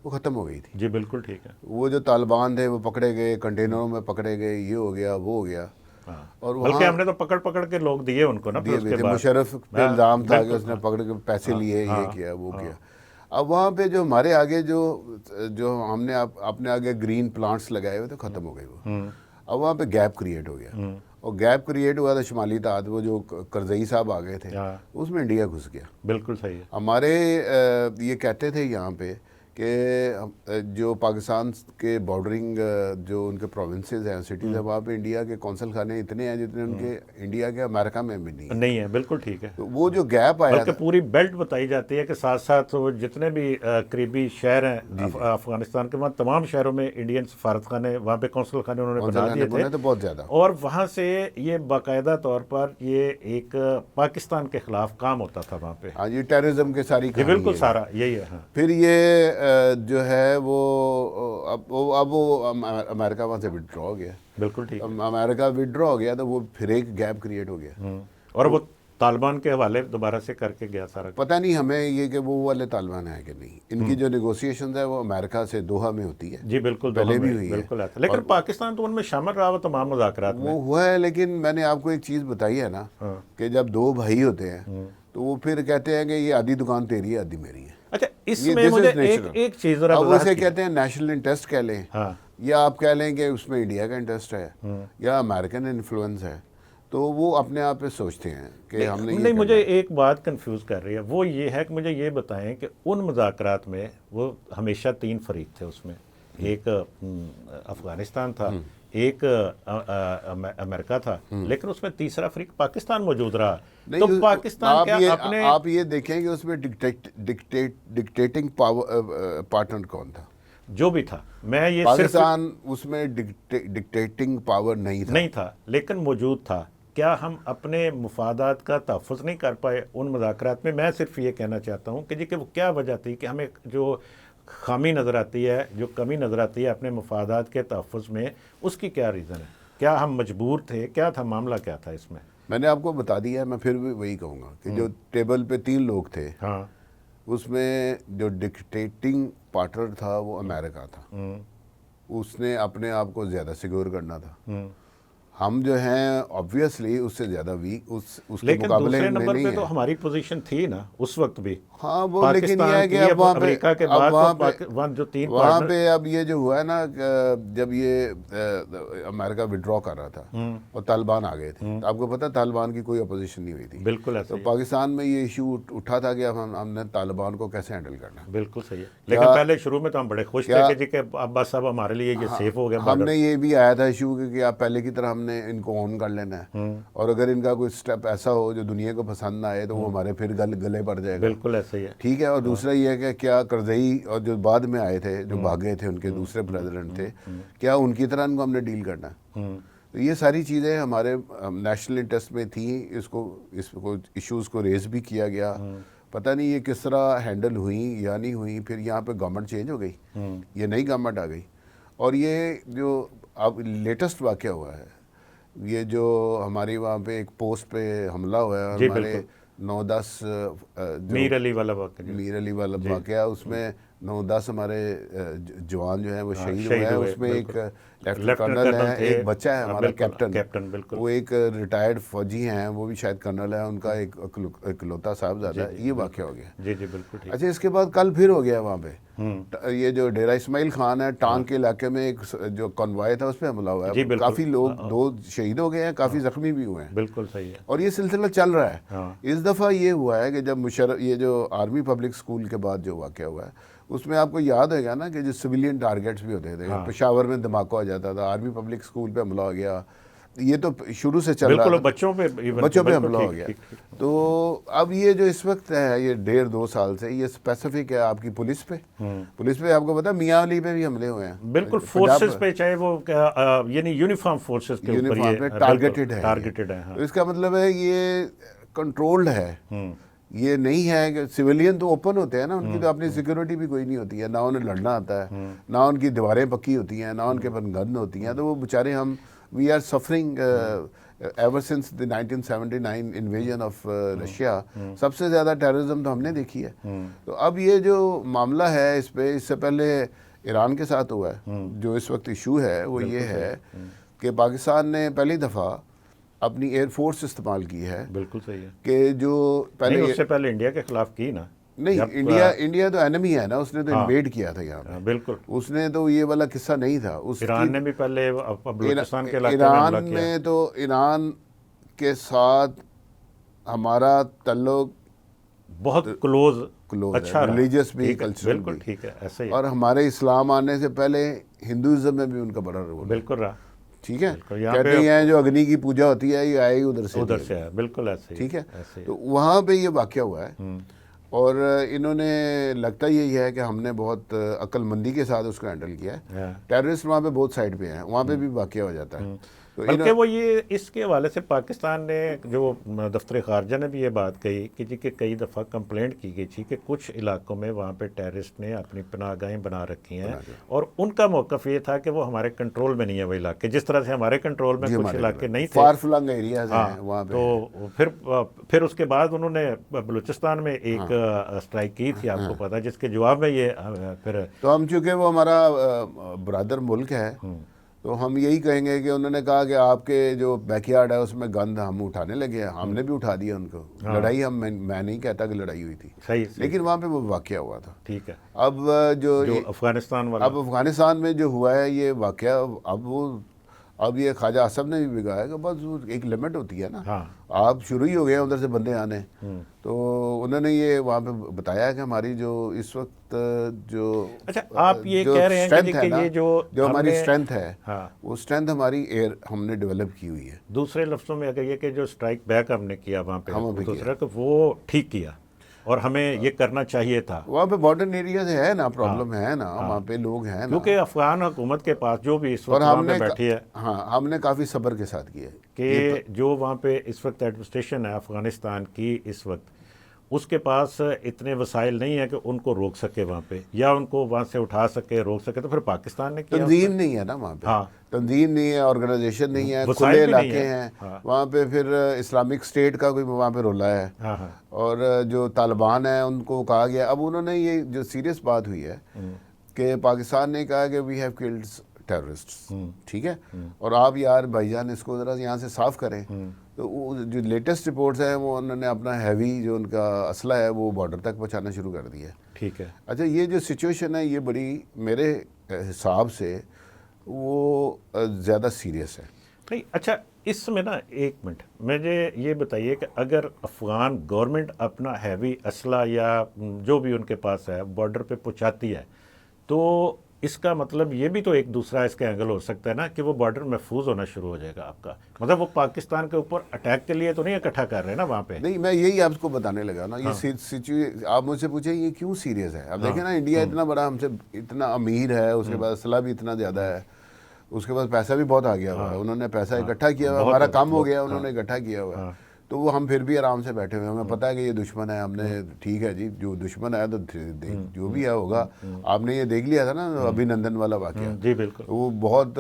وہ ختم ہو گئی تھی، جی بالکل ٹھیک ہے۔ وہ جو طالبان تھے وہ پکڑے گئے، کنٹینروں میں پکڑے گئے، یہ ہو گیا وہ ہو گیا، اور بلکہ ہم نے تو پکڑ کے لوگ دیے ان کو نا، پھر اس کے بعد مشرف پہ الزام تھا کہ اس نے پکڑ کے پیسے لیے، یہ کیا وہ کیا۔ اب وہاں پہ جو ہمارے آگے جو ہم نے اپنے آگے گرین پلانٹس لگائے ہوئے تو ختم ہو گئے وہ، اب وہاں پہ گیپ کریٹ ہو گیا، اور گیپ کریٹ ہوا تو شمالی اتحاد، وہ جو کرزئی صاحب آ گئے تھے اس میں انڈیا گھس گیا۔ بالکل صحیح ہے۔ ہمارے یہ کہتے تھے یہاں پہ کہ جو پاکستان کے بارڈرنگ جو ان کے پروونسز ہیں، سٹیز ہیں، وہاں پہ انڈیا کے قونصل خانے اتنے ہیں جتنے ان کے انڈیا کے امریکہ میں بھی نہیں ہے، بالکل ٹھیک ہے۔ تو وہ جو گیپ آیا بلکہ پوری بیلٹ بتائی جاتی ہے کہ ساتھ ساتھ وہ جتنے بھی قریبی شہر ہیں افغانستان کے، وہاں تمام شہروں میں انڈین سفارت خانے، وہاں پہ قونصل خانے انہوں نے بنا دیے تھے، تو بہت زیادہ، اور وہاں سے یہ باقاعدہ طور پر یہ ایک پاکستان کے خلاف کام ہوتا تھا وہاں پہ۔ ہاں جی، ٹیررزم کے ساری کہانی بالکل سارا یہی ہے۔ پھر یہ جو ہے وہ اب وہ امریکہ وہاں سے وڈرا ہو گیا، بالکل ٹھیک ہے. امریکہ وڈرا ہو گیا تو وہ پھر ایک گیپ کریٹ ہو گیا. اور وہ طالبان کے حوالے دوبارہ سے کر کے گیا سارا. پتہ نہیں ہمیں یہ کہ وہ والے طالبان ہیں کہ نہیں. ان کی جو نیگوسیشنز ہے وہ امریکہ سے دوحہ میں ہوتی ہے. جی بالکل, پہلے بھی ہوئی ہے. بالکل آتا ہے, لیکن پاکستان تو ان میں شامل رہا وہ تمام مذاکرات میں. وہ ہوا ہے, لیکن میں نے آپ کو ایک چیز بتائی ہے نا کہ جب دو بھائی ہوتے ہیں تو وہ پھر کہتے ہیں کہ یہ آدھی دکان تیری ہے آدھی میری ہے. اچھا اس میں مجھے ایک چیز ذرا اب اسے کہتے ہیں نیشنل انٹرسٹ کہہ لیں, یا آپ کہہ لیں کہ اس میں انڈیا کا انٹرسٹ ہے یا امریکن انفلوئنس ہے, تو وہ اپنے آپ پہ سوچتے ہیں کہ ہم نے. نہیں, مجھے ایک بات کنفیوز کر رہی ہے, وہ یہ ہے کہ مجھے یہ بتائیں کہ ان مذاکرات میں وہ ہمیشہ 3 فریق تھے اس میں, ایک افغانستان تھا, ایک امریکہ تھا, لیکن اس میں تیسرا فریق پاکستان موجود رہا. تو پاکستان کیا اپنے آپ یہ دیکھیں کہ اس میں ڈکٹیٹنگ پارٹنر کون تھا؟ جو بھی تھا, میں یہ پاکستان اس میں ڈکٹیٹنگ پاور نہیں تھا لیکن موجود تھا. کیا ہم اپنے مفادات کا تحفظ نہیں کر پائے ان مذاکرات میں؟ میں صرف یہ کہنا چاہتا ہوں کہ جی کہ وہ کیا وجہ تھی کہ ہمیں جو خامی نظر آتی ہے, جو کمی نظر آتی ہے اپنے مفادات کے تحفظ میں, اس کی کیا ریزن ہے؟ کیا ہم مجبور تھے, کیا تھا معاملہ, کیا تھا اس میں؟ میں نے آپ کو بتا دیا ہے, میں پھر بھی وہی کہوں گا کہ جو ٹیبل پہ 3 لوگ تھے, اس میں جو ڈکٹیٹنگ پارٹنر تھا وہ امریکہ تھا. اس نے اپنے آپ کو زیادہ سیکیور کرنا تھا. ہم جو ہیں آبویسلی اس سے زیادہ ویک اس کے مقابلے میں نہیں ہے. لیکن دوسرے نمبر پہ تو ہماری پوزیشن تھی نا اس وقت بھی. ہاں وہ لیکن یہ ہے کہ اب وہاں پہ اب یہ جو ہوا ہے نا, جب یہ امریکہ وڈرا کر رہا تھا اور طالبان آ گئے تھے, آپ کو پتہ طالبان کی کوئی اپوزیشن نہیں ہوئی تھی. بالکل تو پاکستان میں یہ ایشو اٹھا تھا کہ اب ہم نے طالبان کو کیسے ہینڈل کرنا. بالکل صحیح ہے, لیکن پہلے شروع میں تو ہم بڑے خوش تھے کہ اب بس اب ہمارے لیے یہ سیف ہو گیا. ہم نے یہ بھی آیا تھا ایشو کہ آپ پہلے کی طرح ہم نے ان کو اون کر لینا ہے, اور اگر ان کا کوئی سٹیپ ایسا ہو جو دنیا کو پسند نہ آئے تو وہ ہمارے پھر گلے پڑ جائے گا. بالکل ایسا ہی ہے. ٹھیک ہے. اور دوسرا یہ ہے کہ کیا کرزئی اور جو بعد میں آئے تھے, جو بھاگے تھے, ان کے دوسرے پریزیڈنٹ تھے, کیا ان کی طرح ان کو ہم نے ڈیل کرنا ہے؟ تو یہ ساری چیزیں ہمارے نیشنل انٹرسٹ میں تھیں. اس کو ایشوز کو ریز بھی کیا گیا. پتہ نہیں یہ کس طرح ہینڈل ہوئیں یا نہیں ہوئیں. پھر یہاں پہ گورنمنٹ چینج ہو گئی, یہ نئی گورنمنٹ آ گئی, اور یہ جو اب لیٹسٹ واقعہ ہوا ہے, یہ جو ہماری وہاں پہ ایک پوسٹ پہ حملہ ہوا ہے, ہمارے 9-10 میر علی والا واقعہ, اس میں 9-10 ہمارے جوان جو ہیں وہ شہید ہوئے ہیں. اس میں ایک لیفٹنٹ کرنل ہے, ایک بچہ ہے ہمارا کیپٹن, وہ ایک ریٹائرڈ فوجی ہیں, وہ بھی شاید کرنل ہے, ان کا ایک اکلوتا صاحبزادہ ہے. یہ واقعہ ہو گیا. جی جی بالکل. اچھا, اس کے بعد کل پھر ہو گیا وہاں پہ یہ جو ڈیرہ اسماعیل خان ہے, ٹانگ کے علاقے میں ایک جو کنوائے تھا اس پہ حملہ ہوا ہے. کافی لوگ 2 شہید ہو گئے ہیں, کافی زخمی بھی ہوئے ہیں. بالکل صحیح ہے. اور یہ سلسلہ چل رہا ہے. اس دفعہ یہ ہوا ہے کہ جب یہ جو آرمی پبلک اسکول کے بعد جو واقعہ ہوا ہے, اس میں آپ کو یاد ہوگا نا کہ جو سویلین ٹارگیٹس بھی ہوتے تھے, پشاور میں دھماکہ ہو جاتا تھا, آرمی پبلک اسکول پہ حملہ ہو گیا. یہ تو شروع سے چل رہا ہے, بچوں پہ حملہ ہو گیا. تو اب یہ جو اس وقت ہے, یہ 1.5-2 سال سے یہ اسپیسیفک ہے آپ کی پولیس پہ آپ کو پتا میاں علی پہ بھی حملے ہوئے ہیں. بالکل, فورسز پہ, چاہے وہ یعنی یونیفارم فورسز کے اوپر یہ ٹارگیٹڈ ہے. ہاں. تو اس کا مطلب ہے یہ کنٹرولڈ ہے. یہ نہیں ہے کہ سویلین تو اوپن ہوتے ہیں نا, ان کی تو اپنی سیکیورٹی بھی کوئی نہیں ہوتی ہے, نہ انہیں لڑنا آتا ہے, نہ ان کی دیواریں پکی ہوتی ہیں, نہ ان کے پاس گن ہوتی ہیں. تو وہ بیچارے we are suffering ever since the 1979 invasion of Russia. سب سے زیادہ ٹیررزم تو ہم نے دیکھی ہے. تو اب یہ جو معاملہ ہے اس پہ, اس سے پہلے ایران کے ساتھ ہوا ہے. جو اس وقت ایشو ہے وہ یہ ہے کہ پاکستان نے پہلی دفعہ اپنی ایئر فورس استعمال کی ہے. بالکل صحیح ہے. کہ جو پہلے اس سے پہلے انڈیا کے خلاف کی نا. نہیں, انڈیا تو انیمی ہے نا, اس نے تو انویڈ کیا تھا یہاں پہ. بالکل, اس نے تو یہ والا قصہ نہیں تھا. ایران نے بھی پہلے بلوچستان کے علاقے ایران میں تو ایران کے ساتھ ہمارا تعلق بہت کلوز اچھا, ریلیجس بھی, کلچرل بھی. بالکل ٹھیک ہے, ایسا ہی. اور ہمارے اسلام آنے سے پہلے ہندوازم میں بھی ان کا بڑا رول. بالکل رہا. ٹھیک ہے. کہتے ہیں جو اگنی کی پوجا ہوتی ہے یہ آئے ادھر سے ہے. بالکل ایسے. ٹھیک ہے. تو وہاں پہ یہ واقعہ ہوا ہے, اور انہوں نے لگتا یہی ہے کہ ہم نے بہت عقل مندی کے ساتھ اس کو ہینڈل کیا ہے. ٹیررسٹ وہاں پہ بہت سائڈ پہ ہیں, وہاں پہ بھی واقعہ ہو جاتا ہے. بلکہ وہ یہ اس کے حوالے سے پاکستان نے جو دفتر خارجہ نے بھی یہ بات کہی کہ جی کہ کئی دفعہ کمپلینٹ کی گئی تھی کہ کچھ علاقوں میں وہاں پہ ٹیررسٹ نے اپنی پناہ گاہیں بنا رکھی ہیں اور ان کا موقف یہ تھا کہ وہ ہمارے کنٹرول میں نہیں ہے وہ علاقے، جس طرح سے ہمارے کنٹرول میں کچھ علاقے نہیں تھے، فار فلنگ ایریاز ہیں وہاں پہ. تو پھر اس کے بعد انہوں نے بلوچستان میں ایک اسٹرائک کی تھی، آپ کو پتا، جس کے جواب میں یہ پھر تو ہم چونکہ وہ ہمارا برادر ملک ہے تو ہم یہی کہیں گے کہ انہوں نے کہا کہ آپ کے جو بیک یارڈ ہے اس میں گند ہم اٹھانے لگے ہیں، ہم نے بھی اٹھا دیا ان کو. لڑائی میں نہیں کہتا کہ لڑائی ہوئی تھی، صحیح لیکن وہاں پہ وہ واقعہ ہوا تھا. ٹھیک ہے. اب جو افغانستان والا، اب افغانستان میں جو ہوا ہے یہ واقعہ، اب یہ خواجہ آصف نے بھی بگایا کہ بس ایک لمٹ ہوتی ہے نا. آپ شروع ہی ہو گئے ہیں ادھر سے بندے آنے. تو انہوں نے یہ وہاں پہ بتایا کہ ہماری جو اس وقت جو اچھا آپ یہ کہہ رہے ہیں کہ یہ جو ہماری اسٹرینتھ ہے وہ اسٹرینتھ ہماری ہم نے ڈیولپ کی ہوئی ہے. دوسرے لفظوں میں اگر یہ کہ جو اسٹرائک بیک ہم نے کیا وہاں پہ دوسرا کہ وہ ٹھیک کیا اور ہمیں یہ کرنا چاہیے تھا. وہاں پہ بارڈر ایریاز ہے نا، پرابلم ہے نا، وہاں پہ لوگ ہیں نا، کیونکہ افغان حکومت کے پاس جو بھی اس وقت وہاں پہ بیٹھی ہے، ہاں ہم نے کافی صبر کے ساتھ کیا ہے کہ جو وہاں پہ اس وقت ایڈمنسٹریشن ہے افغانستان کی اس وقت، اس کے پاس اتنے وسائل نہیں ہیں کہ ان کو روک سکے وہاں پہ، یا ان کو وہاں سے اٹھا سکے، روک سکے. تو پھر پاکستان نے کیا، تنظیم نہیں ہے نا وہاں پہ، تنظیم نہیں ہے، آرگنائزیشن نہیں ہے، کھلے علاقے ہیں وہاں پہ. پھر اسلامک اسٹیٹ کا کوئی وہاں پہ رولا ہے، اور جو طالبان ہیں ان کو کہا گیا. اب انہوں نے یہ جو سیریس بات ہوئی ہے کہ پاکستان نے کہا کہ وی ہیو کلڈ ٹیررسٹ، ٹھیک ہے، اور آپ یار بھائی جان اس کو ذرا یہاں سے صاف کریں. تو جو لیٹسٹ رپورٹس ہیں وہ انہوں نے اپنا ہیوی جو ان کا اسلحہ ہے وہ بارڈر تک پہنچانا شروع کر دیا ہے. ٹھیک ہے. اچھا یہ جو سچویشن ہے یہ بڑی میرے حساب سے وہ زیادہ سیریس ہے. نہیں اچھا اس میں نا ایک منٹ مجھے یہ بتائیے کہ اگر افغان گورنمنٹ اپنا ہیوی اسلحہ یا جو بھی ان کے پاس ہے بارڈر پہ پہنچاتی ہے، تو اس کا مطلب یہ بھی تو ایک دوسرا اس کا اینگل ہو سکتا ہے نا کہ وہ بارڈر محفوظ ہونا شروع ہو جائے گا آپ کا. مطلب وہ پاکستان کے اوپر اٹیک کے لیے تو نہیں اکٹھا کر رہے نا وہاں پہ. نہیں میں یہی آپ کو بتانے لگا نا، یہ آپ مجھ سے پوچھیں یہ کیوں سیریس ہے. اب دیکھیں نا انڈیا اتنا بڑا ہم سے اتنا امیر ہے، اس کے بعد اسلحہ بھی اتنا زیادہ ہے، اس کے پاس پیسہ بھی بہت آ گیا ہوا ہے، انہوں نے پیسہ اکٹھا کیا ہوا ہے، ہمارا کام ہو گیا انہوں نے اکٹھا کیا ہوا ہے. تو وہ ہم پھر بھی آرام سے بیٹھے ہوئے ہیں، ہمیں پتہ ہے کہ یہ دشمن ہے. ہم نے ٹھیک ہے جی جو دشمن ہے تو جو بھی ہے ہوگا. آپ نے یہ دیکھ لیا تھا نا ابھی نندن والا واقعہ، جی بالکل، وہ بہت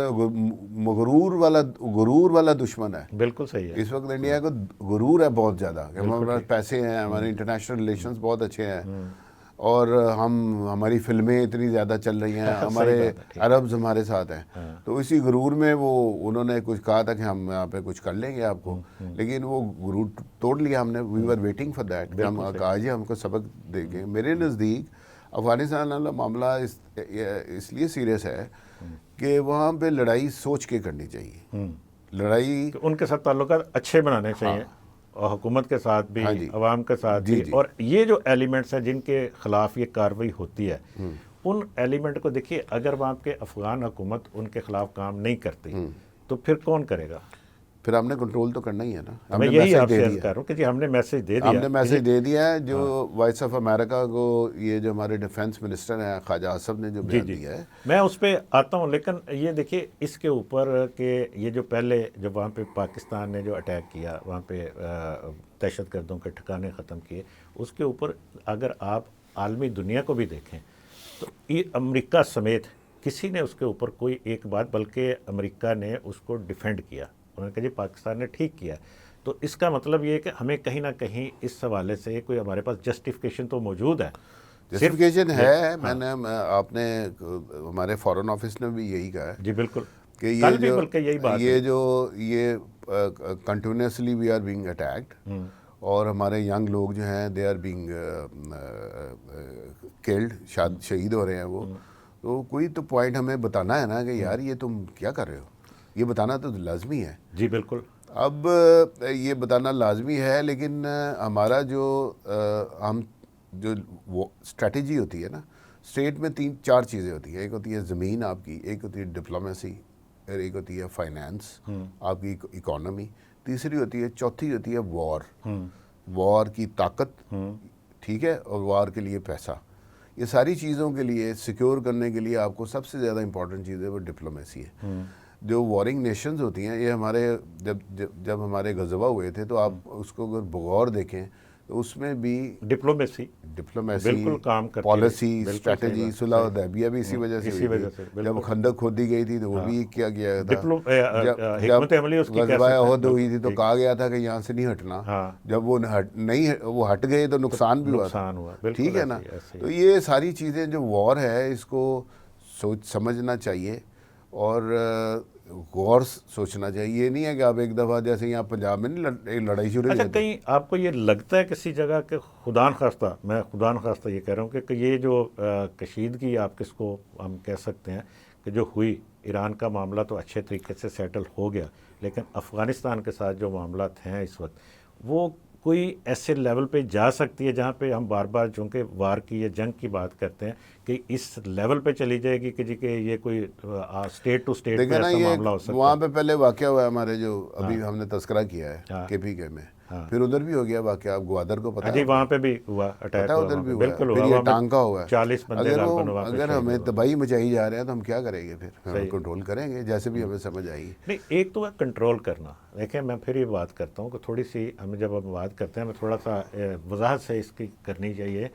غرور والا دشمن ہے. بالکل صحیح ہے. اس وقت انڈیا کو غرور ہے بہت زیادہ کہ ہمارے پاس پیسے ہیں، ہمارے انٹرنیشنل ریلیشنز بہت اچھے ہیں، اور ہماری فلمیں اتنی زیادہ چل رہی ہیں، ہمارے عربز ہمارے ساتھ ہیں. تو اسی غرور میں انہوں نے کچھ کہا تھا کہ ہم یہاں پہ کچھ کر لیں گے آپ کو، لیکن وہ غرور توڑ لیا ہم نے. وی ور ویٹنگ فار دیٹ، ہم کہا جی ہم کو سبق دے گے. میرے نزدیک افغانستان والا معاملہ اس لیے سیریس ہے کہ وہاں پہ لڑائی سوچ کے کرنی چاہیے. لڑائی ان کے ساتھ تعلقات اچھے بنانے چاہیے، اور حکومت کے ساتھ بھی، عوام کے ساتھ بھی. اور یہ جو ایلیمنٹس ہیں جن کے خلاف یہ کارروائی ہوتی ہے، ان ایلیمنٹ کو دیکھیے اگر وہاں کے افغان حکومت ان کے خلاف کام نہیں کرتی تو پھر کون کرے گا؟ پھر ہم نے کنٹرول تو کرنا ہی ہے نا. میں یہی آپ سے عرض کر رہا ہوں کہ جی ہم نے میسج دے دیا، ہم نے میسج دے دیا ہے. جو وائس آف امریکہ کو یہ جو ہمارے ڈیفنس منسٹر ہیں خواجہ آصف نے جو بیان دیا ہے، میں اس پہ آتا ہوں. لیکن یہ دیکھیے اس کے اوپر کہ یہ جو پہلے جب وہاں پہ پاکستان نے جو اٹیک کیا، وہاں پہ دہشت گردوں کے ٹھکانے ختم کیے، اس کے اوپر اگر آپ عالمی دنیا کو بھی دیکھیں تو امریکہ سمیت کسی نے اس کے اوپر کوئی ایک بات، بلکہ امریکہ نے اس کو ڈیفینڈ کیا. انہوں نے کہا جی پاکستان نے ٹھیک کیا. تو اس کا مطلب یہ ہے کہ ہمیں کہیں نہ کہیں اس حوالے سے کوئی ہمارے پاس جسٹیفیکیشن تو موجود ہے. جسٹیفیکیشن ہے. میں نے آپ نے ہمارے فارن آفس نے بھی یہی کہا ہے. جی بالکل، کہ یہ continuously we are being attacked, اور ہمارے ینگ لوگ جو ہیں دے آر بینگ کلڈ، شہید ہو رہے ہیں وہ. تو کوئی تو پوائنٹ ہمیں بتانا ہے نا کہ یار یہ تم کیا کر رہے ہو، یہ بتانا تو لازمی ہے. جی بالکل. اب یہ بتانا لازمی ہے، لیکن ہمارا جو اسٹریٹجی ہوتی ہے نا اسٹیٹ میں 3-4 چیزیں ہوتی ہیں. ایک ہوتی ہے زمین آپ کی، ایک ہوتی ہے ڈپلومیسی، اور ایک ہوتی ہے فائنانس آپ کی اکانومی، تیسری ہوتی ہے، چوتھی ہوتی ہے وار کی طاقت، ٹھیک ہے، اور وار کے لیے پیسہ. یہ ساری چیزوں کے لیے سیکیور کرنے کے لیے آپ کو سب سے زیادہ امپورٹنٹ چیز ہے وہ ڈپلومیسی ہے. جو وارنگ نیشنز ہوتی ہیں یہ ہمارے جب ہمارے غزوہ ہوئے تھے تو آپ اس کو اگر بغور دیکھیں تو اس میں بھی ڈپلومیسی بالکل کام کرتی ہے، پالیسی بالکل اسٹریٹجی صحیح بات، صلح حدیبیہ بھی اسی وجہ سے اسی ہوئی وجہ سے، تھی. بالکل. جب خندق کھودی گئی تھی تو وہ بھی کیا گیا تھا. حکمت عملی اس کی کہہ غزوہ سکتے ہیں، احد ہوئی تھی تو ٹھیک. کہا گیا تھا کہ یہاں سے نہیں ہٹنا. ہاں، جب وہ ہٹ گئے تو نقصان بھی ہوا تھا. نقصان ہوا، بالکل ٹھیک ہے نا. ایسے ہی. تو یہ ساری چیزیں جو وار ہے اس کو سمجھنا چاہیے اور غور سوچنا چاہیے. یہ نہیں ہے کہ آپ ایک دفعہ جیسے یہاں پنجاب میں نہیں لڑائی شروع اچھا، ہوئی. کہیں آپ کو یہ لگتا ہے کسی جگہ کہ خدا نخواستہ، میں خدا نخواستہ یہ کہہ رہا ہوں کہ یہ جو کشیدگی آپ کس کو ہم کہہ سکتے ہیں کہ جو ہوئی، ایران کا معاملہ تو اچھے طریقے سے سیٹل ہو گیا، لیکن افغانستان کے ساتھ جو معاملات ہیں اس وقت، وہ کوئی ایسے لیول پہ جا سکتی ہے جہاں پہ ہم بار بار چونکہ وار کی یا جنگ کی بات کرتے ہیں کہ اس لیول پہ چلی جائے گی کہ جی کہ یہ کوئی اسٹیٹ ٹو اسٹیٹ پہ ایسا معاملہ ہو سکتا ہے. وہاں پہ پہلے واقعہ ہوا ہے ہمارے جو ابھی ہم نے تذکرہ کیا ہے کے پی کے میں، پھر ادھر بھی ہو گیا واقعہ. آپ گوادر کو پتہ ہے؟ جی، وہاں پہ بھی ہوا اٹیک، ادھر بھی ہوا ہے. بالکل پھر ہوا. یہ ٹانکا ہوا ہے. 40 بندے اگر ہمیں تباہی مچائی جا رہے ہیں تو ہم کیا کریں گے؟ پھر ہم کنٹرول کریں گے جیسے بھی ہمیں سمجھ آئے گی. نہیں، ایک تو ہے کنٹرول کرنا. دیکھیں میں پھر یہ بات کرتا ہوں کہ تھوڑی سی ہمیں جب ہم بات کرتے ہیں ہمیں تھوڑا سا وضاحت سے اس کی کرنی چاہیے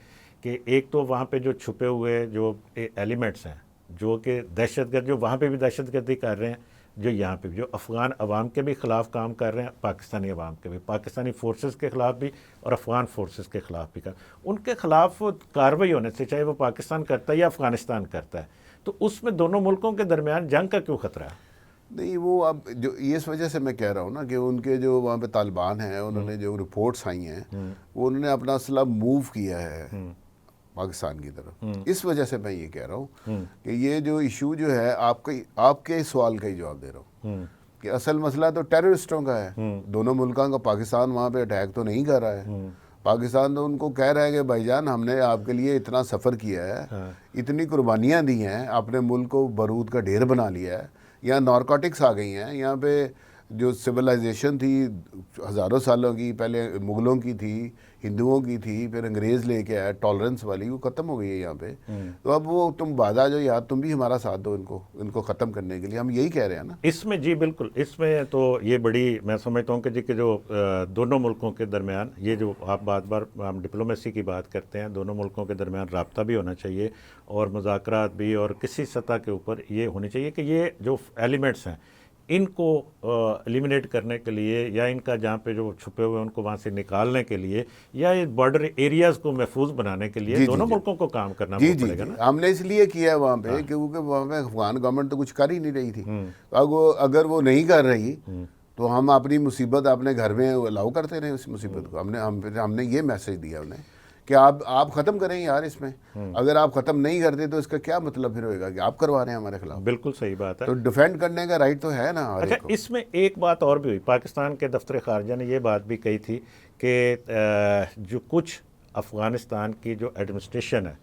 کہ ایک تو وہاں پہ جو چھپے ہوئے جو ایلیمنٹس ہیں جو کہ دہشت گرد، جو وہاں پہ بھی دہشت گردی کر رہے ہیں، جو یہاں پہ بھی جو افغان عوام کے بھی خلاف کام کر رہے ہیں، پاکستانی عوام کے بھی، پاکستانی فورسز کے خلاف بھی اور افغان فورسز کے خلاف بھی ان کے خلاف کارروائی ہونے سے، چاہے وہ پاکستان کرتا ہے یا افغانستان کرتا ہے، تو اس میں دونوں ملکوں کے درمیان جنگ کا کیوں خطرہ ہے؟ نہیں، وہ اب جو اس وجہ سے میں کہہ رہا ہوں نا کہ ان کے جو وہاں پہ طالبان ہیں انہوں نے جو رپورٹس آئی ہیں وہ انہوں نے اپنا اسلحہ موو کیا ہے پاکستان کی طرف. اس وجہ سے میں یہ کہہ رہا ہوں کہ یہ جو ایشو جو ہے آپ کے سوال کا ہی جواب دے رہا ہوں کہ اصل مسئلہ تو ٹیررسٹوں کا ہے. دونوں ملکوں کا پاکستان وہاں پہ اٹیک تو نہیں کر رہا ہے. پاکستان تو ان کو کہہ رہا ہے کہ بھائی جان ہم نے آپ کے لیے اتنا سفر کیا ہے، اتنی قربانیاں دی ہیں، اپنے ملک کو بارود کا ڈھیر بنا لیا ہے. یہاں نارکوٹکس آ گئی ہیں. یہاں پہ جو سویلائزیشن تھی ہزاروں سالوں کی، پہلے مغلوں کی تھی، ہندوؤں کی تھی، پھر انگریز لے کے آیا ٹالرنس والی، وہ ختم ہو گئی ہے یہاں پہ. تو اب وہ تم بادہ جو یار تم بھی ہمارا ساتھ دو ان کو ختم کرنے کے لیے. ہم یہی کہہ رہے ہیں نا اس میں. جی بالکل. اس میں تو یہ بڑی میں سمجھتا ہوں کہ جی کہ جو دونوں ملکوں کے درمیان یہ جو آپ بار بار ہم ڈپلومیسی کی بات کرتے ہیں، دونوں ملکوں کے درمیان رابطہ بھی ہونا چاہیے اور مذاکرات بھی، اور کسی سطح کے اوپر یہ ہونی چاہیے کہ یہ جو ایلیمنٹس ہیں ان کو ایلیمنیٹ کرنے کے لیے، یا ان کا جہاں پہ جو چھپے ہوئے ان کو وہاں سے نکالنے کے لیے، یا بارڈر ایریاز کو محفوظ بنانے کے لیے دونوں ملکوں کو کام کرنا پڑے گا نا. ہم نے اس لیے کیا ہے وہاں پہ کیونکہ وہاں پہ افغان گورنمنٹ تو کچھ کر ہی نہیں رہی تھی. اگر وہ نہیں کر رہی تو ہم اپنی مصیبت اپنے گھر میں الاؤ کرتے رہے اس مصیبت کو. ہم نے یہ میسج دیا انہیں کہ آپ ختم کریں یار اس میں. اگر آپ ختم نہیں کرتے تو اس کا کیا مطلب پھر ہوئے گا کہ آپ کروا رہے ہیں ہمارے خلاف. بالکل صحیح بات ہے. تو ڈیفینڈ کرنے کا رائٹ تو ہے نا. اچھا، اس میں ایک بات اور بھی ہوئی. پاکستان کے دفتر خارجہ نے یہ بات بھی کہی تھی کہ جو کچھ افغانستان کی جو ایڈمنسٹریشن ہے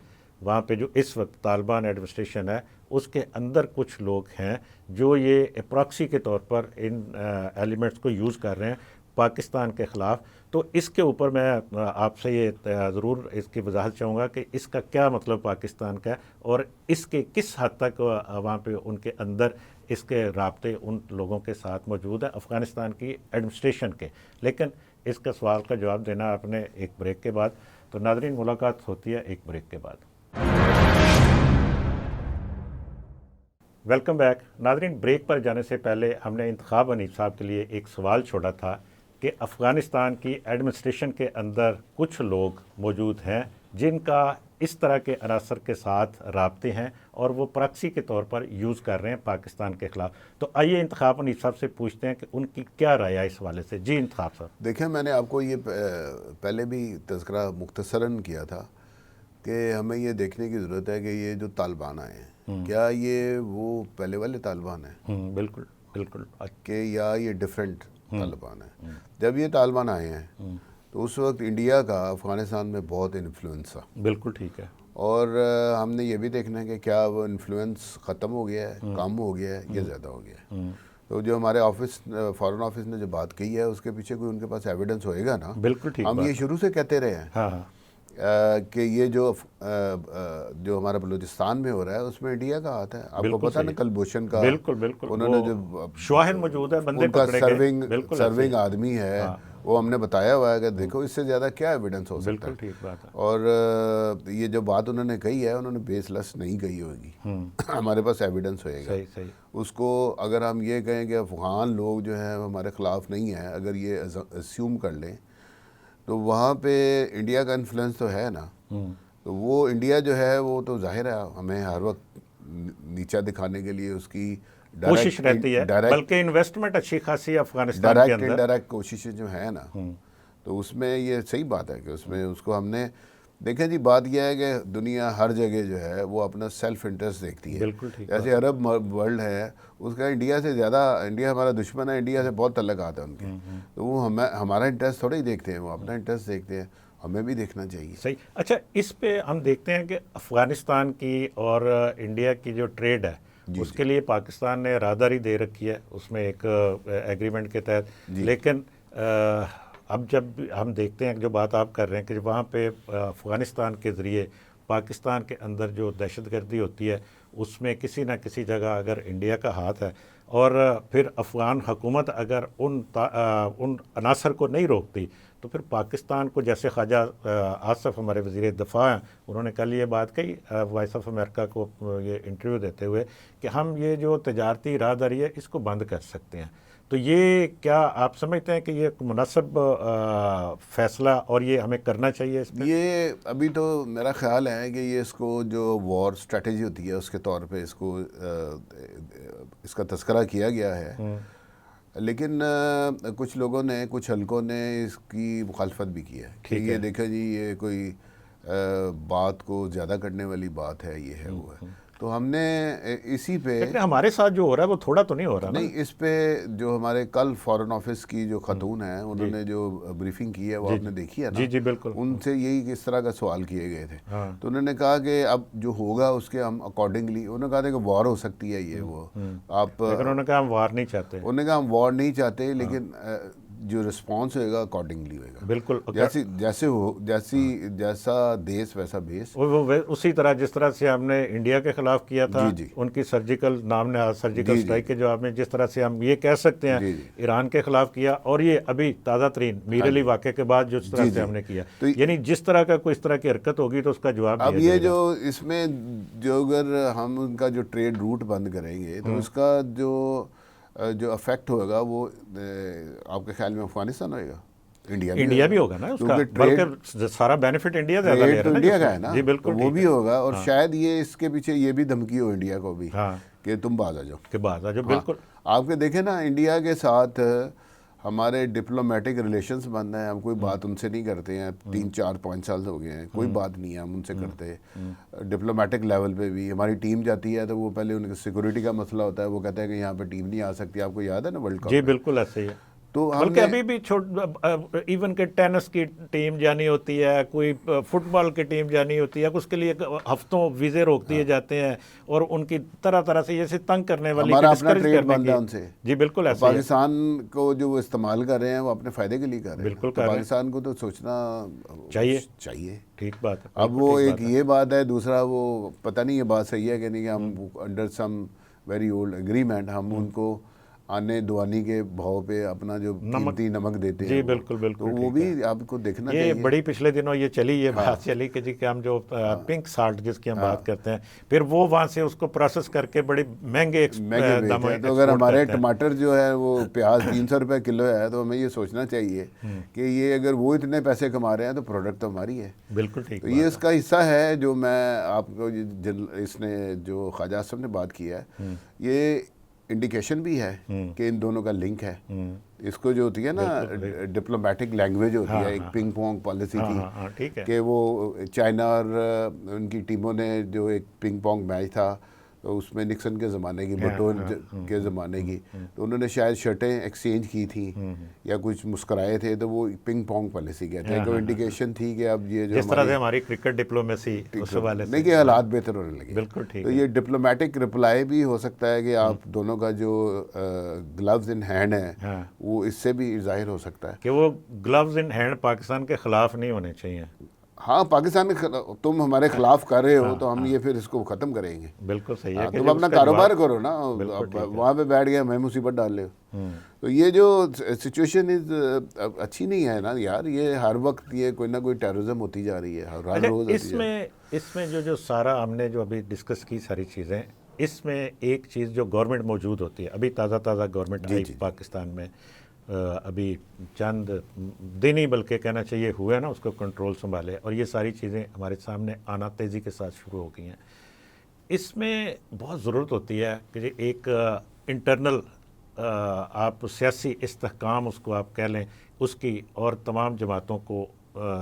وہاں پہ، جو اس وقت طالبان ایڈمنسٹریشن ہے، اس کے اندر کچھ لوگ ہیں جو یہ پراکسی کے طور پر ان ایلیمنٹس کو یوز کر رہے ہیں پاکستان کے خلاف. تو اس کے اوپر میں آپ سے یہ ضرور اس کی وضاحت چاہوں گا کہ اس کا کیا مطلب پاکستان کا ہے، اور اس کے کس حد تک وہاں پہ ان کے اندر اس کے رابطے ان لوگوں کے ساتھ موجود ہے افغانستان کی ایڈمنسٹریشن کے. لیکن اس کا سوال کا جواب دینا آپ نے ایک بریک کے بعد. تو ناظرین، ملاقات ہوتی ہے ایک بریک کے بعد. Welcome back. ناظرین، بریک پر جانے سے پہلے ہم نے انتخاب حنیف صاحب کے لیے ایک سوال چھوڑا تھا کہ افغانستان کی ایڈمنسٹریشن کے اندر کچھ لوگ موجود ہیں جن کا اس طرح کے عناصر کے ساتھ رابطے ہیں اور وہ پراکسی کے طور پر یوز کر رہے ہیں پاکستان کے خلاف. تو آئیے انتخاب حنیف صاحب سے پوچھتے ہیں کہ ان کی کیا رائے ہے اس حوالے سے. جی انتخاب صاحب. دیکھیں، میں نے آپ کو یہ پہلے بھی تذکرہ مختصراً کیا تھا کہ ہمیں یہ دیکھنے کی ضرورت ہے کہ یہ جو طالبان آئے ہیں کیا یہ وہ پہلے والے طالبان ہیں؟ بالکل بالکل. کہ یا یہ ڈیفرنٹ طالبان ہیں؟ جب یہ طالبان آئے ہیں تو اس وقت انڈیا کا افغانستان میں بہت انفلوئنس تھا. بالکل ٹھیک ہے. اور ہم نے یہ بھی دیکھنا ہے کہ کیا وہ انفلوئنس ختم ہو گیا ہے، کم ہو گیا ہے یا زیادہ ہو گیا ہے. تو جو ہمارے فارن آفس نے جو بات کہی ہے اس کے پیچھے کوئی ان کے پاس ایویڈنس ہوئے گا نا. بالکل ٹھیک. ہم یہ شروع سے کہتے رہے ہیں. ہاں ہاں. کہ یہ جو ہمارا بلوچستان میں ہو رہا ہے اس میں انڈیا کا ہاتھ ہے. آپ کو پتہ نا کلبھوشن کا بالکل بالکل انہوں نے جو شواہد موجود ہے, بندے ان کا پکڑے گئے, سرونگ آدمی ہے, وہ ہم نے بتایا ہوا ہے کہ دیکھو اس سے زیادہ کیا ایویڈنس ہو سکتا ہے. بالکل ٹھیک بات ہے. اور یہ جو بات انہوں نے کہی ہے انہوں نے بیس لیس نہیں کہی ہوگی. ہمارے پاس ایویڈنس ہوئے گا. صحیح. اس کو اگر ہم یہ کہیں کہ افغان لوگ جو ہیں ہمارے خلاف نہیں ہیں, اگر یہ اسیوم کر لیں تو وہاں پہ انڈیا کا انفلوئنس تو ہے نا. تو وہ انڈیا جو ہے وہ تو ظاہر ہے ہمیں ہر وقت نیچا دکھانے کے لیے اس کی کوشش رہتی ہے, بلکہ انویسٹمنٹ اچھی خاصی افغانستان کے اندر, انڈائریکٹ کوششیں جو ہیں نا, تو اس میں یہ صحیح بات ہے کہ اس میں اس کو ہم نے دیکھیں جی. بات یہ ہے کہ دنیا ہر جگہ جو ہے وہ اپنا سیلف انٹرسٹ دیکھتی ہے. بالکل ٹھیک. جیسے عرب ورلڈ ہے اس کا انڈیا سے زیادہ, انڈیا ہمارا دشمن ہے, انڈیا سے بہت تعلقات ہیں ان کے, تو وہ ہمارا انٹرسٹ تھوڑا ہی دیکھتے ہیں, وہ اپنا انٹرسٹ دیکھتے ہیں, ہمیں بھی دیکھنا چاہیے. صحیح. اچھا, اس پہ ہم دیکھتے ہیں کہ افغانستان کی اور انڈیا کی جو ٹریڈ ہے اس کے لیے پاکستان نے راہداری دے رکھی ہے اس میں ایک ایگریمنٹ کے تحت, لیکن اب جب ہم دیکھتے ہیں جو بات آپ کر رہے ہیں کہ وہاں پہ افغانستان کے ذریعے پاکستان کے اندر جو دہشت گردی ہوتی ہے اس میں کسی نہ کسی جگہ اگر انڈیا کا ہاتھ ہے, اور پھر افغان حکومت اگر ان عناصر کو نہیں روکتی تو پھر پاکستان کو, جیسے خواجہ آصف ہمارے وزیر دفاع ہیں, انہوں نے کل یہ بات کہی وائس آف امریکہ کو یہ انٹرویو دیتے ہوئے کہ ہم یہ جو تجارتی راہداری ہے اس کو بند کر سکتے ہیں. تو یہ کیا آپ سمجھتے ہیں کہ یہ ایک مناسب فیصلہ اور یہ ہمیں کرنا چاہیے اس پہ؟ یہ ابھی تو میرا خیال ہے کہ یہ اس کو جو وار اسٹریٹجی ہوتی ہے اس کے طور پہ اس کا تذکرہ کیا گیا ہے, لیکن کچھ لوگوں نے, کچھ حلقوں نے اس کی مخالفت بھی کی ہے کہ یہ دیکھا جی یہ کوئی بات کو زیادہ کرنے والی بات ہے, یہ ہے وہ ہے. تو ہم نے اسی پہ, لیکن ہمارے ساتھ جو ہو رہا ہے وہ تھوڑا تو نہیں ہو رہا نا. نہیں, اس پہ جو ہمارے کل فارن آفس کی جو خاتون ہیں انہوں نے جو بریفنگ کی ہے وہ آپ نے دیکھی ہے نا. جی بالکل. ان سے یہی کس طرح کا سوال کیے گئے تھے, تو انہوں نے کہا کہ اب جو ہوگا اس کے ہم اکارڈنگلی, انہوں نے کہا تھا کہ وار ہو سکتی ہے یہ وہ, آپ, لیکن انہوں نے کہا ہم وار نہیں چاہتے. انہوں نے کہا ہم وار نہیں چاہتے, لیکن جو رسپانس ہوئے گا اکارڈنگلی ہوئے گا. بالکل. جیسا دیس ویسا بیس, اسی طرح جس طرح سے ہم نے انڈیا کے خلاف کیا تھا ان کی سرجیکل نام نے سرجیکل اسٹرائک کے جواب میں, جس طرح سے ہم یہ کہہ سکتے ہیں ایران کے خلاف کیا, اور یہ ابھی تازہ ترین میر علی واقعے کے بعد جس طرح سے ہم نے کیا, یعنی جس طرح کا کوئی اس طرح کی حرکت ہوگی تو اس کا جواب. اب یہ جو اس میں جو اگر ہم ان کا جو ٹریڈ روٹ بند کریں گے تو اس کا جو افیکٹ ہوگا وہ آپ کے خیال میں افغانستان ہوئے گا, انڈیا بھی ہوگا نا اس کا, بلکہ سارا بینیفٹ انڈیا زیادہ لے رہا ہے, انڈیا کا ہے نا. جی بالکل, وہ بھی ہوگا, اور شاید یہ اس کے پیچھے یہ بھی دھمکی ہو انڈیا کو بھی کہ تم باز آ جاؤ. بالکل. آپ کے دیکھیں نا انڈیا کے ساتھ ہمارے ڈپلومیٹک ریلیشنز بند ہیں, ہم کوئی بات ان سے نہیں کرتے ہیں, 3 4 5 سال ہو گئے ہیں, کوئی بات نہیں ہے ہم ان سے کرتے. ڈپلومیٹک لیول پہ بھی ہماری ٹیم جاتی ہے تو وہ پہلے ان کے سیکورٹی کا مسئلہ ہوتا ہے, وہ کہتے ہیں کہ یہاں پہ ٹیم نہیں آ سکتی. آپ کو یاد ہے نا ورلڈ کپ؟ جی بالکل ایسے ہی ہے. تو بلکہ ابھی بھی ایون کہ ٹینس کی ٹیم جانی ہوتی ہے, کوئی فٹ بال کی ٹیم جانی ہوتی ہے, اس کے لیے ہفتوں ویزے روک دیے جاتے ہیں, اور ان کی طرح طرح سے جیسے تنگ کرنے والی, ہمارا اپنا ٹریڈ بند ہے ان سے. جی بالکل ایسا. پاکستان کو جو وہ استعمال کر رہے ہیں وہ اپنے فائدے کے لیے کر رہے ہیں. بالکل. پاکستان کو تو سوچنا چاہیے. ٹھیک بات ہے. اب وہ ایک یہ بات ہے, دوسرا وہ پتہ نہیں یہ بات صحیح ہے کہ نہیں, کہ ہم under some very old agreement ہم ان کو آنے دوانی کے بھاؤ پہ اپنا جو قیمتی نمک دیتے ہیں. جی بالکل بالکل. تو وہ بھی آپ کو دیکھنا چاہیے. یہ بڑی پچھلے دنوں یہ چلی, یہ بات چلی کہ جی کہ ہم جو پنک سالٹ جس کی ہم بات کرتے ہیں, پھر وہ وہاں سے اس کو پروسیس کر کے بڑے مہنگے تو اگر ہمارے ٹماٹر جو ہے وہ پیاز 300 روپے کلو ہے تو ہمیں یہ سوچنا چاہیے کہ یہ اگر وہ اتنے پیسے کما رہے ہیں تو پروڈکٹ تو ہماری ہے. بالکل ٹھیک. تو یہ اس کا حصہ ہے جو میں آپ کو, اس نے جو خواجہ آصف نے بات کی ہے, یہ انڈیکیشن بھی ہے کہ ان دونوں کا لنک ہے. اس کو جو ہوتی ہے نا ڈپلومیٹک لینگویج ہوتی ہے, ایک پنگ پونگ پالیسی تھی کہ وہ چائنا اور ان کی ٹیموں نے جو ایک پنگ پونگ میچ تھا تو اس میں نکسن کے زمانے کی, بھٹو کے زمانے کی, تو انہوں نے شاید شرٹیں ایکسچینج کی تھیں یا کچھ مسکرائے تھے, تو وہ پنگ پونگ پالیسی کہتے ہیں کہ وہ انڈیکیشن تھی کہ اب یہ جو جس طرح سے ہماری کرکٹ ڈپلومیسی اس حوالے سے نہیں کہ حالات بہتر ہونے لگے. بالکل ٹھیک. تو یہ ڈپلومیٹک رپلائی بھی ہو سکتا ہے کہ آپ دونوں کا جو گلوز ان ہینڈ ہے وہ اس سے بھی ظاہر ہو سکتا ہے کہ وہ گلوز ان ہینڈ پاکستان کے خلاف نہیں ہونے چاہیے. ہاں پاکستان میں تم ہمارے خلاف کر رہے ہو تو ہم یہ پھر اس کو ختم کریں گے. بالکل صحیح ہے. تم اپنا کاروبار کرو نا, وہاں پہ بیٹھ گئے میں مصیبت ڈال لے. تو یہ جو سچویشن اچھی نہیں ہے نا یار, یہ ہر وقت یہ کوئی نہ کوئی ٹیررزم ہوتی جا رہی ہے ہر روز. اس میں جو سارا ہم نے جو ابھی ڈسکس کی ساری چیزیں, اس میں ایک چیز جو گورنمنٹ موجود ہوتی ہے, ابھی تازہ گورنمنٹ آئی پاکستان میں, ابھی چند دن ہی بلکہ کہنا چاہیے ہوئے نا اس کو کنٹرول سنبھالے, اور یہ ساری چیزیں ہمارے سامنے آنا تیزی کے ساتھ شروع ہو گئی ہیں. اس میں بہت ضرورت ہوتی ہے کہ ایک انٹرنل آپ سیاسی استحکام اس کو آپ کہہ لیں اس کی, اور تمام جماعتوں کو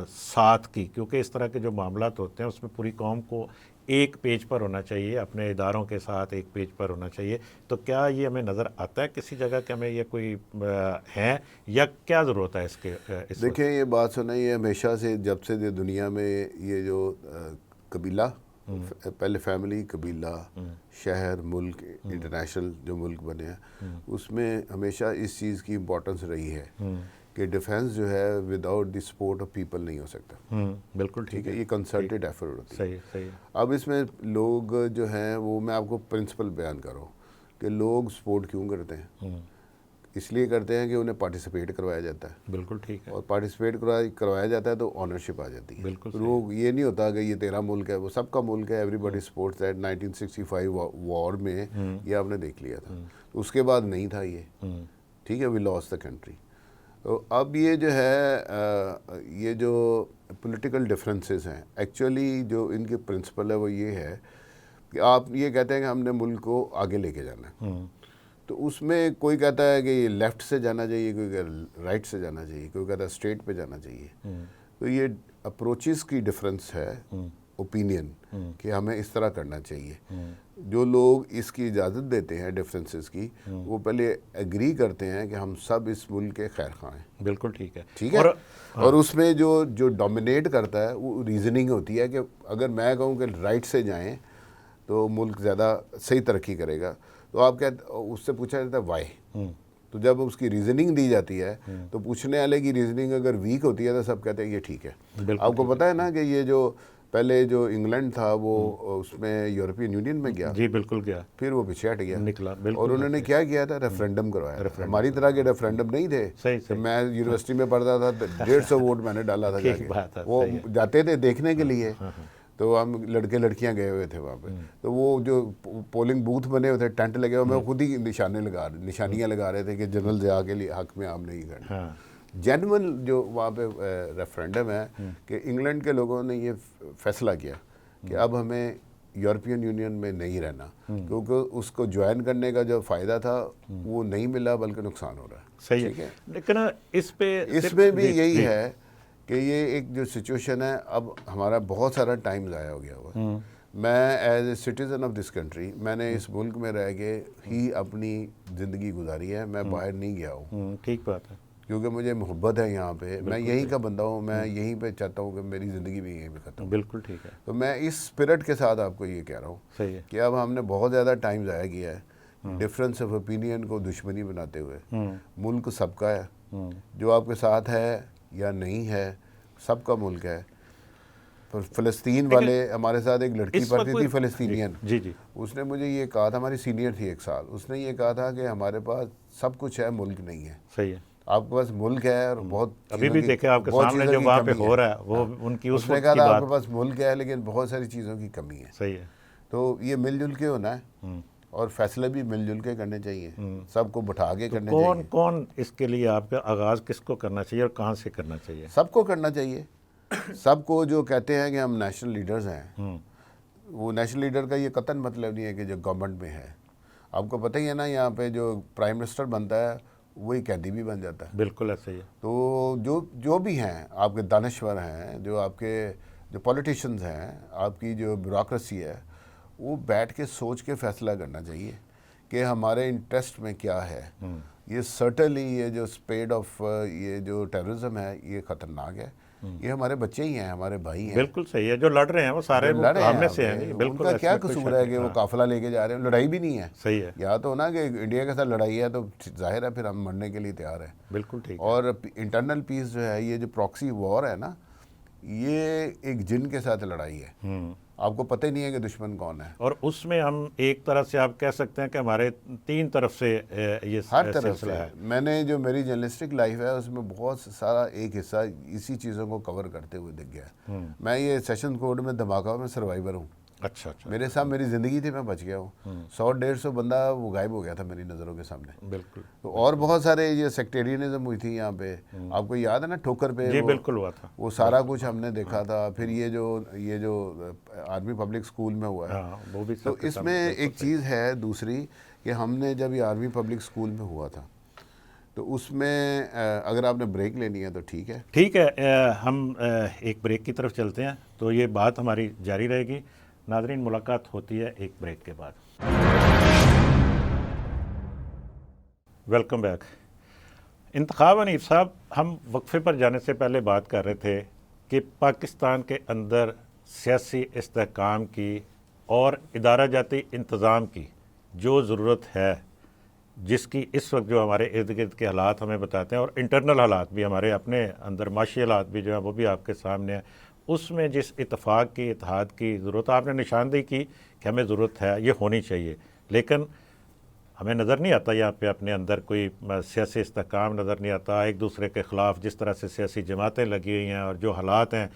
ساتھ کی, کیونکہ اس طرح کے جو معاملات ہوتے ہیں اس میں پوری قوم کو ایک پیج پر ہونا چاہیے, اپنے اداروں کے ساتھ ایک پیج پر ہونا چاہیے. تو کیا یہ ہمیں نظر آتا ہے کسی جگہ کہ ہمیں یہ کوئی ہے, یا کیا ضرورت ہے اس کے؟ دیکھیں یہ بات سنیں, یہ ہمیشہ سے جب سے دنیا میں یہ جو قبیلہ, پہلے فیملی, قبیلہ, شہر, ملک, انٹرنیشنل جو ملک بنے ہیں, اس میں ہمیشہ اس چیز کی امپورٹنس رہی ہے کہ ڈیفینس جو ہے without the support of people نہیں ہو سکتا. بالکل ٹھیک ہے, یہ کنسرٹیڈ ایفرٹ ہوتی ہے. صحیح. اب اس میں لوگ جو ہیں وہ, میں آپ کو پرنسپل بیان کروں کہ لوگ سپورٹ کیوں کرتے ہیں. اس لیے کرتے ہیں کہ انہیں پارٹیسپیٹ کروایا جاتا ہے. بالکل ٹھیک ہے. اور پارٹیسپیٹ کروایا جاتا ہے تو آنرشپ آ جاتی ہے. بالکل. لوگ یہ نہیں ہوتا کہ یہ تیرا ملک ہے, وہ سب کا ملک ہے. Every body sports that. 1965 وار میں یہ آپ نے دیکھ لیا تھا. اس کے بعد نہیں تھا یہ, ٹھیک ہے, وی لاس دا کنٹری. تو اب یہ جو ہے یہ جو پولیٹیکل ڈفرینسز ہیں, ایکچولی جو ان کے پرنسپل ہے وہ یہ ہے کہ آپ یہ کہتے ہیں کہ ہم نے ملک کو آگے لے کے جانا ہے. تو اس میں کوئی کہتا ہے کہ یہ لیفٹ سے جانا چاہیے, کوئی کہتا ہے رائٹ سے جانا چاہیے, کوئی کہتا ہے اسٹریٹ پہ جانا چاہیے. تو یہ اپروچز کی ڈفرینس ہے, اوپینین, کہ ہمیں اس طرح کرنا چاہیے. جو لوگ اس کی اجازت دیتے ہیں ڈفرینسز کی, وہ پہلے ایگری کرتے ہیں کہ ہم سب اس ملک کے خیر خواہ ہیں. بالکل ٹھیک ہے. ٹھیک ہے. اور اس میں جو ڈومینیٹ کرتا ہے وہ ریزننگ ہوتی ہے کہ اگر میں کہوں کہ رائٹ سے جائیں تو ملک زیادہ صحیح ترقی کرے گا, تو آپ اس سے پوچھا جاتا ہے وائی. تو جب اس کی ریزننگ دی جاتی ہے تو پوچھنے والے کی ریزننگ اگر ویک ہوتی ہے تو سب کہتے ہیں یہ ٹھیک ہے. آپ کو پتہ ہے نا کہ یہ جو پہلے جو انگلینڈ تھا وہ اس میں یورپین یونین میں گیا. جی بالکل گیا. پھر وہ پیچھے ہٹ گیا, نکلا. اور انہوں نے کیا کیا تھا, ریفرینڈم کروایا. ہماری طرح کے ریفرینڈم نہیں تھے. صحیح. میں یونیورسٹی میں پڑھتا تھا, 150 ووٹ میں نے ڈالا تھا. وہ جاتے تھے دیکھنے کے لیے, تو ہم لڑکے لڑکیاں گئے ہوئے تھے وہاں پہ. تو وہ جو پولنگ بوتھ بنے ہوئے تھے, ٹینٹ لگے ہوئے, میں خود ہی نشانیاں لگا رہے تھے کہ جنرل ضیاء کے لیے حق میں عام نہیں کرنا. جینون جو وہاں پہ ریفرینڈم ہے کہ انگلینڈ کے لوگوں نے یہ فیصلہ کیا کہ اب ہمیں یورپین یونین میں نہیں رہنا, کیونکہ اس کو جوائن کرنے کا جو فائدہ تھا وہ نہیں ملا بلکہ نقصان ہو رہا ہے. صحیح ہے. لیکن اس میں بھی یہی ہے کہ یہ ایک جو سچویشن ہے, اب ہمارا بہت سارا ٹائم ضائع ہو گیا ہوا. میں as a citizen of this country, میں نے اس ملک میں رہ کے ہی اپنی زندگی گزاری ہے, میں باہر نہیں گیا ہوں. ٹھیک بات ہے. کیونکہ مجھے محبت ہے یہاں پہ, میں یہیں کا بندہ ہوں, میں یہیں پہ چاہتا ہوں کہ میری زندگی بھی یہیں پہ ختم ہو. بالکل ٹھیک ہے. تو میں اس اسپرٹ کے ساتھ آپ کو یہ کہہ رہا ہوں صحیح ہے کہ اب ہم نے بہت زیادہ ٹائم ضائع کیا ہے ڈفرینس آف اوپینین کو دشمنی بناتے ہوئے. ملک سب کا ہے, جو آپ کے ساتھ ہے یا نہیں ہے, سب کا ملک ہے. فلسطین والے ہمارے ساتھ ایک لڑکی پڑھتی تھی فلسطینین, جی جی, اس نے مجھے یہ کہا تھا, ہماری سینئر تھی 1 سال, اس نے یہ کہا تھا کہ ہمارے پاس سب کچھ ہے, ملک نہیں ہے. صحیح ہے. آپ کے پاس ملک ہے اور بہت ابھی بھی دیکھیں آپ کے سامنے جو وہاں پہ ہو رہا ہے وہ ان کی اس نے کہا تھا آپ کے پاس ملک ہے لیکن بہت ساری چیزوں کی کمی ہے. صحیح ہے. تو یہ مل جل کے ہونا ہے, اور فیصلے بھی مل جل کے کرنے چاہیے, سب کو بٹھا کے کرنے چاہیے. کون اس کے لیے آپ کا آغاز کس کو کرنا چاہیے اور کہاں سے کرنا چاہیے؟ سب کو کرنا چاہیے. سب کو جو کہتے ہیں کہ ہم نیشنل لیڈرز ہیں, وہ نیشنل لیڈر کا یہ قطعاً مطلب نہیں ہے کہ جو گورنمنٹ میں ہے. آپ کو پتہ ہی ہے نا, یہاں پہ جو پرائم منسٹر بنتا ہے وہی قیدی بھی بن جاتا ہے. بالکل ایسا ہی ہے. تو جو بھی ہیں آپ کے دانشور ہیں, جو آپ کے جو پولیٹیشنز ہیں, آپ کی جو بیوروکریسی ہے, وہ بیٹھ کے سوچ کے فیصلہ کرنا چاہیے کہ ہمارے انٹرسٹ میں کیا ہے. یہ سرٹنلی یہ جو اسپیڈ آف یہ جو ٹیررزم ہے یہ خطرناک ہے. یہ ہمارے بچے ہی ہیں, ہمارے بھائی ہیں. بالکل صحیح ہے. جو لڑ رہے ہیں وہ سارے سامنے سے ہیں. ان کا کیا قصور ہے کہ وہ قافلہ لے کے جا رہے ہیں, لڑائی بھی نہیں ہے. صحیح ہے. یا تو نا کہ انڈیا کے ساتھ لڑائی ہے تو ظاہر ہے پھر ہم مرنے کے لیے تیار ہیں. بالکل ٹھیک. اور انٹرنل پیس جو ہے, یہ جو پراکسی وار ہے نا, یہ ایک جن کے ساتھ لڑائی ہے، آپ کو پتہ ہی نہیں ہے کہ دشمن کون ہے، اور اس میں ہم ایک طرح سے آپ کہہ سکتے ہیں کہ ہمارے 3 طرف سے یہ ہر طرف سلسلہ سے ہے۔ میں نے جو میری جرنلسٹک لائف ہے اس میں بہت سارا ایک حصہ اسی چیزوں کو کور کرتے ہوئے دکھ گیا۔ میں یہ سیشن کوڈ میں دھماکہ میں سروائیور ہوں، اچھا اچھا، میرے ساتھ میری زندگی تھی، میں بچ گیا ہوں، 100-150 بندہ وہ غائب ہو گیا تھا میری نظروں کے سامنے۔ بالکل تو اور بہت سارے یہ سیکٹیرینزم ہوئی تھی یہاں پہ، آپ کو یاد ہے نا ٹھوکر پہ جی وہ- بالکل ہوا تھا، وہ سارا کچھ ہم نے دیکھا تھا۔ پھر یہ جو آرمی پبلک اسکول میں ہوا ہے، ہاں وہ بھی تو سب کے اس سامنے میں بالکل ایک چیز ہے دوسری کہ ہم نے جب یہ آرمی پبلک اسکول میں ہوا تھا تو اس میں اگر آپ نے بریک لینی ہے تو ٹھیک ہے۔ ٹھیک ہے، ہم ایک بریک کی طرف چلتے ہیں، تو یہ بات ہماری جاری رہے گی۔ ناظرین، ملاقات ہوتی ہے ایک بریک کے بعد۔ Welcome back. انتخاب حنیف صاحب، ہم وقفے پر جانے سے پہلے بات کر رہے تھے کہ پاکستان کے اندر سیاسی استحکام کی اور ادارہ جاتی انتظام کی جو ضرورت ہے، جس کی اس وقت جو ہمارے ارد گرد کے حالات ہمیں بتاتے ہیں، اور انٹرنل حالات بھی ہمارے اپنے اندر معاشی حالات بھی جو ہیں وہ بھی آپ کے سامنے ہیں، اس میں جس اتفاق کی، اتحاد کی ضرورت آپ نے نشاندہی کی کہ ہمیں ضرورت ہے، یہ ہونی چاہیے، لیکن ہمیں نظر نہیں آتا یہاں پہ اپنے اندر کوئی سیاسی استحکام نظر نہیں آتا۔ ایک دوسرے کے خلاف جس طرح سے سیاسی جماعتیں لگی ہوئی ہیں اور جو حالات ہیں،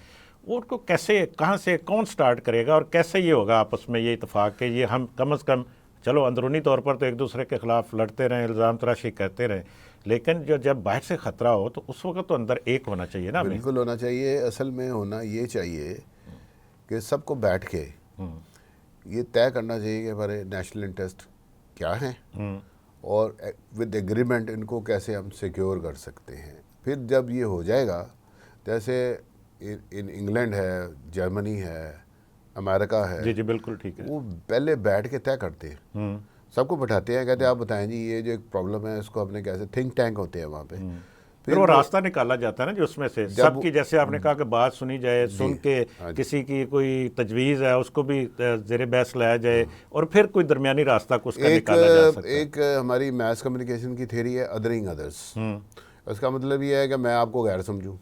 وہ ان کو کیسے، کہاں سے کون سٹارٹ کرے گا، اور کیسے یہ ہوگا آپس میں یہ اتفاق کہ یہ ہم کم از کم، چلو اندرونی طور پر تو ایک دوسرے کے خلاف لڑتے رہیں، الزام تراشی کرتے رہیں، لیکن جب باہر سے خطرہ ہو تو اس وقت تو اندر ایک ہونا چاہیے نا ہمیں۔ بالکل ہونا چاہیے، اصل میں ہونا یہ چاہیے کہ سب کو بیٹھ کے یہ طے کرنا چاہیے کہ ہمارے نیشنل انٹرسٹ کیا ہیں اور ود ایگریمنٹ ان کو کیسے ہم سیکیور کر سکتے ہیں۔ پھر جب یہ ہو جائے گا، جیسے انگلینڈ ہے، جرمنی ہے، امریکہ ہے، جی جی بالکل ٹھیک ہے، وہ پہلے بیٹھ کے طے کرتے ہیں، سب کو بٹھاتے ہیں، کہتے ہیں آپ بتائیں جی یہ جو ایک پرابلم ہے اس کو ہم نے کیسے، تھنک ٹینک ہوتے ہیں وہاں پہ، پھر وہ راستہ نکالا جاتا ہے نا جو اس میں سے سب کی، جیسے آپ نے کہا کہ بات سنی جائے، سن کے کسی کی کوئی تجویز ہے اس کو بھی زیر بحث لایا جائے، اور پھر کوئی درمیانی راستہ کو اس کا نکالا جا سکتا ہے۔ ایک ہماری میس کمیونیکیشن کی تھیوری ہے ادرنگ ادرس، اس کا مطلب یہ ہے کہ میں آپ کو غیر سمجھوں،